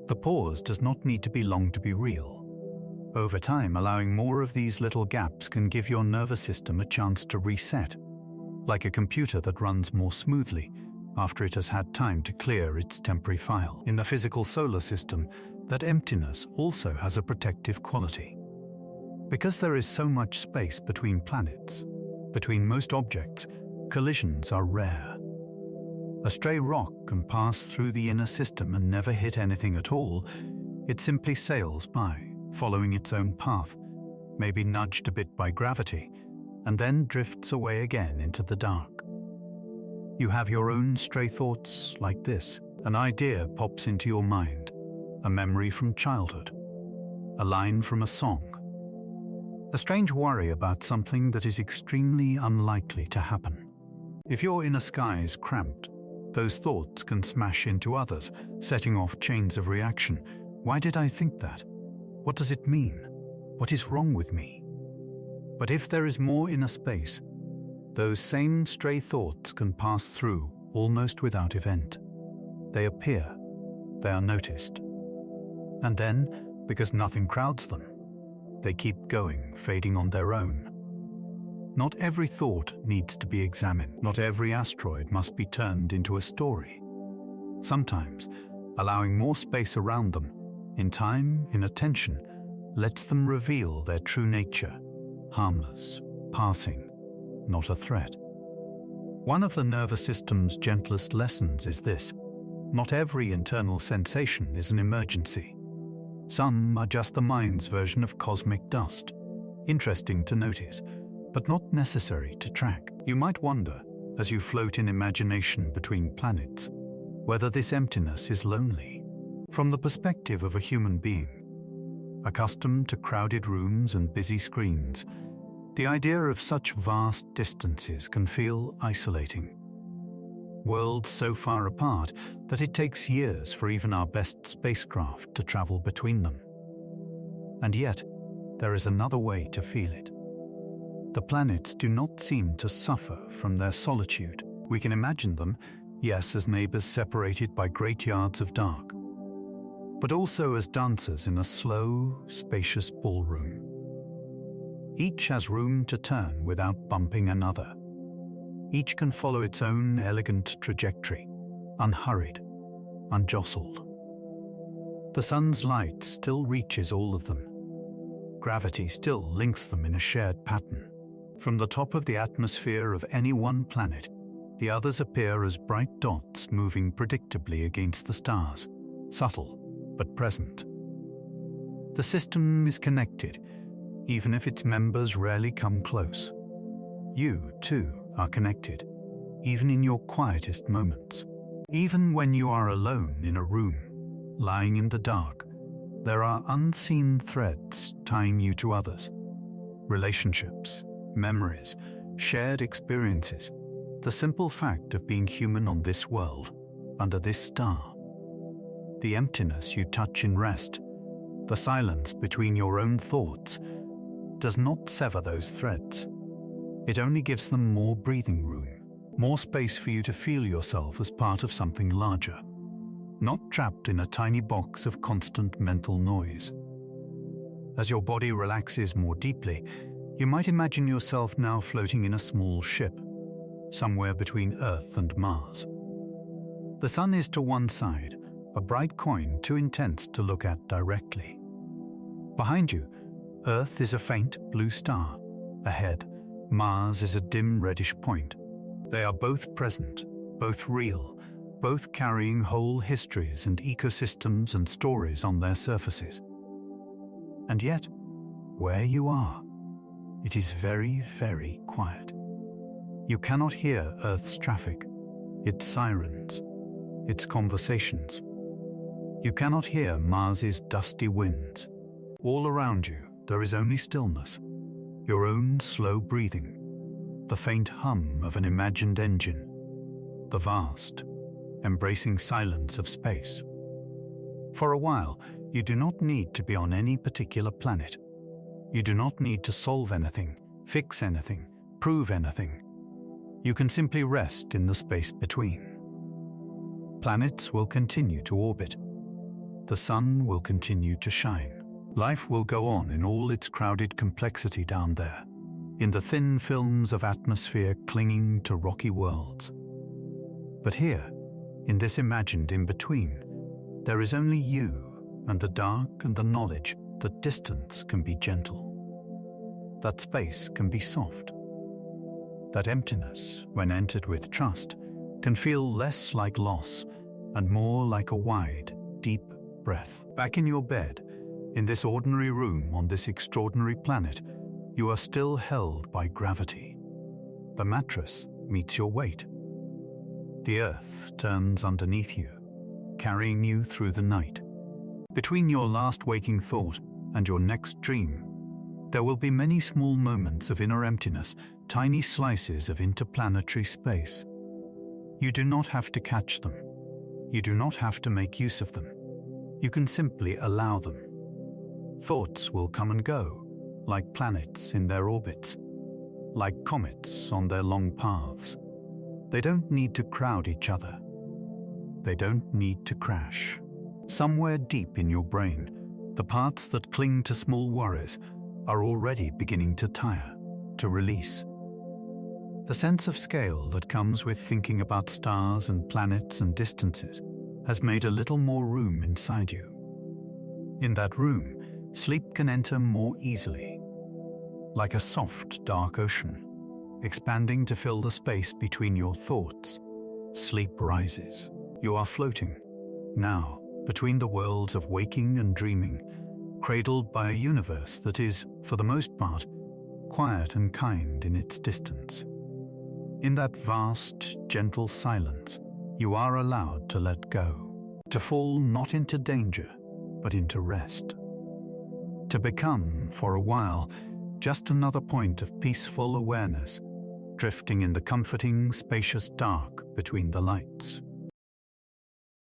The pause does not need to be long to be real. Over time, allowing more of these little gaps can give your nervous system a chance to reset, like a computer that runs more smoothly after it has had time to clear its temporary file. In the physical solar system, that emptiness also has a protective quality. Because there is so much space between planets, between most objects, collisions are rare. A stray rock can pass through the inner system and never hit anything at all. It simply sails by, following its own path, maybe nudged a bit by gravity, and then drifts away again into the dark. You have your own stray thoughts like this. An idea pops into your mind, a memory from childhood, a line from a song, a strange worry about something that is extremely unlikely to happen. If your inner sky is cramped, those thoughts can smash into others, setting off chains of reaction. Why did I think that? What does it mean? What is wrong with me? But if there is more inner space, those same stray thoughts can pass through almost without event. They appear, they are noticed. And then, because nothing crowds them, they keep going, fading on their own. Not every thought needs to be examined. Not every asteroid must be turned into a story. Sometimes, allowing more space around them, in time, in attention, lets them reveal their true nature, harmless, passing, not a threat. One of the nervous system's gentlest lessons is this: not every internal sensation is an emergency. Some are just the mind's version of cosmic dust, interesting to notice, but not necessary to track. You might wonder, as you float in imagination between planets, whether this emptiness is lonely. From the perspective of a human being, accustomed to crowded rooms and busy screens, the idea of such vast distances can feel isolating. Worlds so far apart that it takes years for even our best spacecraft to travel between them. And yet, there is another way to feel it. The planets do not seem to suffer from their solitude. We can imagine them, yes, as neighbors separated by great yards of dark, but also as dancers in a slow, spacious ballroom. Each has room to turn without bumping another. Each can follow its own elegant trajectory, unhurried, unjostled. The sun's light still reaches all of them. Gravity still links them in a shared pattern. From the top of the atmosphere of any one planet, the others appear as bright dots moving predictably against the stars, subtle but present. The system is connected, even if its members rarely come close. You, too, are connected, even in your quietest moments. Even when you are alone in a room, lying in the dark, there are unseen threads tying you to others. Relationships, memories, shared experiences, the simple fact of being human on this world, under this star. The emptiness you touch in rest, the silence between your own thoughts, does not sever those threads. It only gives them more breathing room, more space for you to feel yourself as part of something larger, not trapped in a tiny box of constant mental noise. As your body relaxes more deeply, you might imagine yourself now floating in a small ship, somewhere between Earth and Mars. The sun is to one side, a bright coin too intense to look at directly. Behind you, Earth is a faint blue star. Ahead, Mars is a dim reddish point. They are both present, both real, both carrying whole histories and ecosystems and stories on their surfaces. And yet, where you are, it is very, very quiet. You cannot hear Earth's traffic, its sirens, its conversations. You cannot hear Mars's dusty winds. All around you, there is only stillness, your own slow breathing, the faint hum of an imagined engine, the vast, embracing silence of space. For a while, you do not need to be on any particular planet. You do not need to solve anything, fix anything, prove anything. You can simply rest in the space between. Planets will continue to orbit. The sun will continue to shine. Life will go on in all its crowded complexity down there, in the thin films of atmosphere clinging to rocky worlds. But here, in this imagined in-between, there is only you and the dark and the knowledge that distance can be gentle. that space can be soft. That emptiness, when entered with trust, can feel less like loss and more like a wide, deep breath. Back in your bed, in this ordinary room on this extraordinary planet, you are still held by gravity. The mattress meets your weight. The earth turns underneath you, carrying you through the night. Between your last waking thought and your next dream, there will be many small moments of inner emptiness, tiny slices of interplanetary space. You do not have to catch them. You do not have to make use of them. You can simply allow them. Thoughts will come and go, like planets in their orbits, like comets on their long paths. They don't need to crowd each other. They don't need to crash. Somewhere deep in your brain, the parts that cling to small worries are already beginning to tire, to release. The sense of scale that comes with thinking about stars and planets and distances has made a little more room inside you. In that room, sleep can enter more easily. Like a soft, dark ocean, expanding to fill the space between your thoughts, sleep rises. You are floating, now, between the worlds of waking and dreaming, cradled by a universe that is, for the most part, quiet and kind in its distance. In that vast, gentle silence, you are allowed to let go, to fall not into danger, but into rest. To become, for a while, just another point of peaceful awareness, drifting in the comforting, spacious dark between the lights.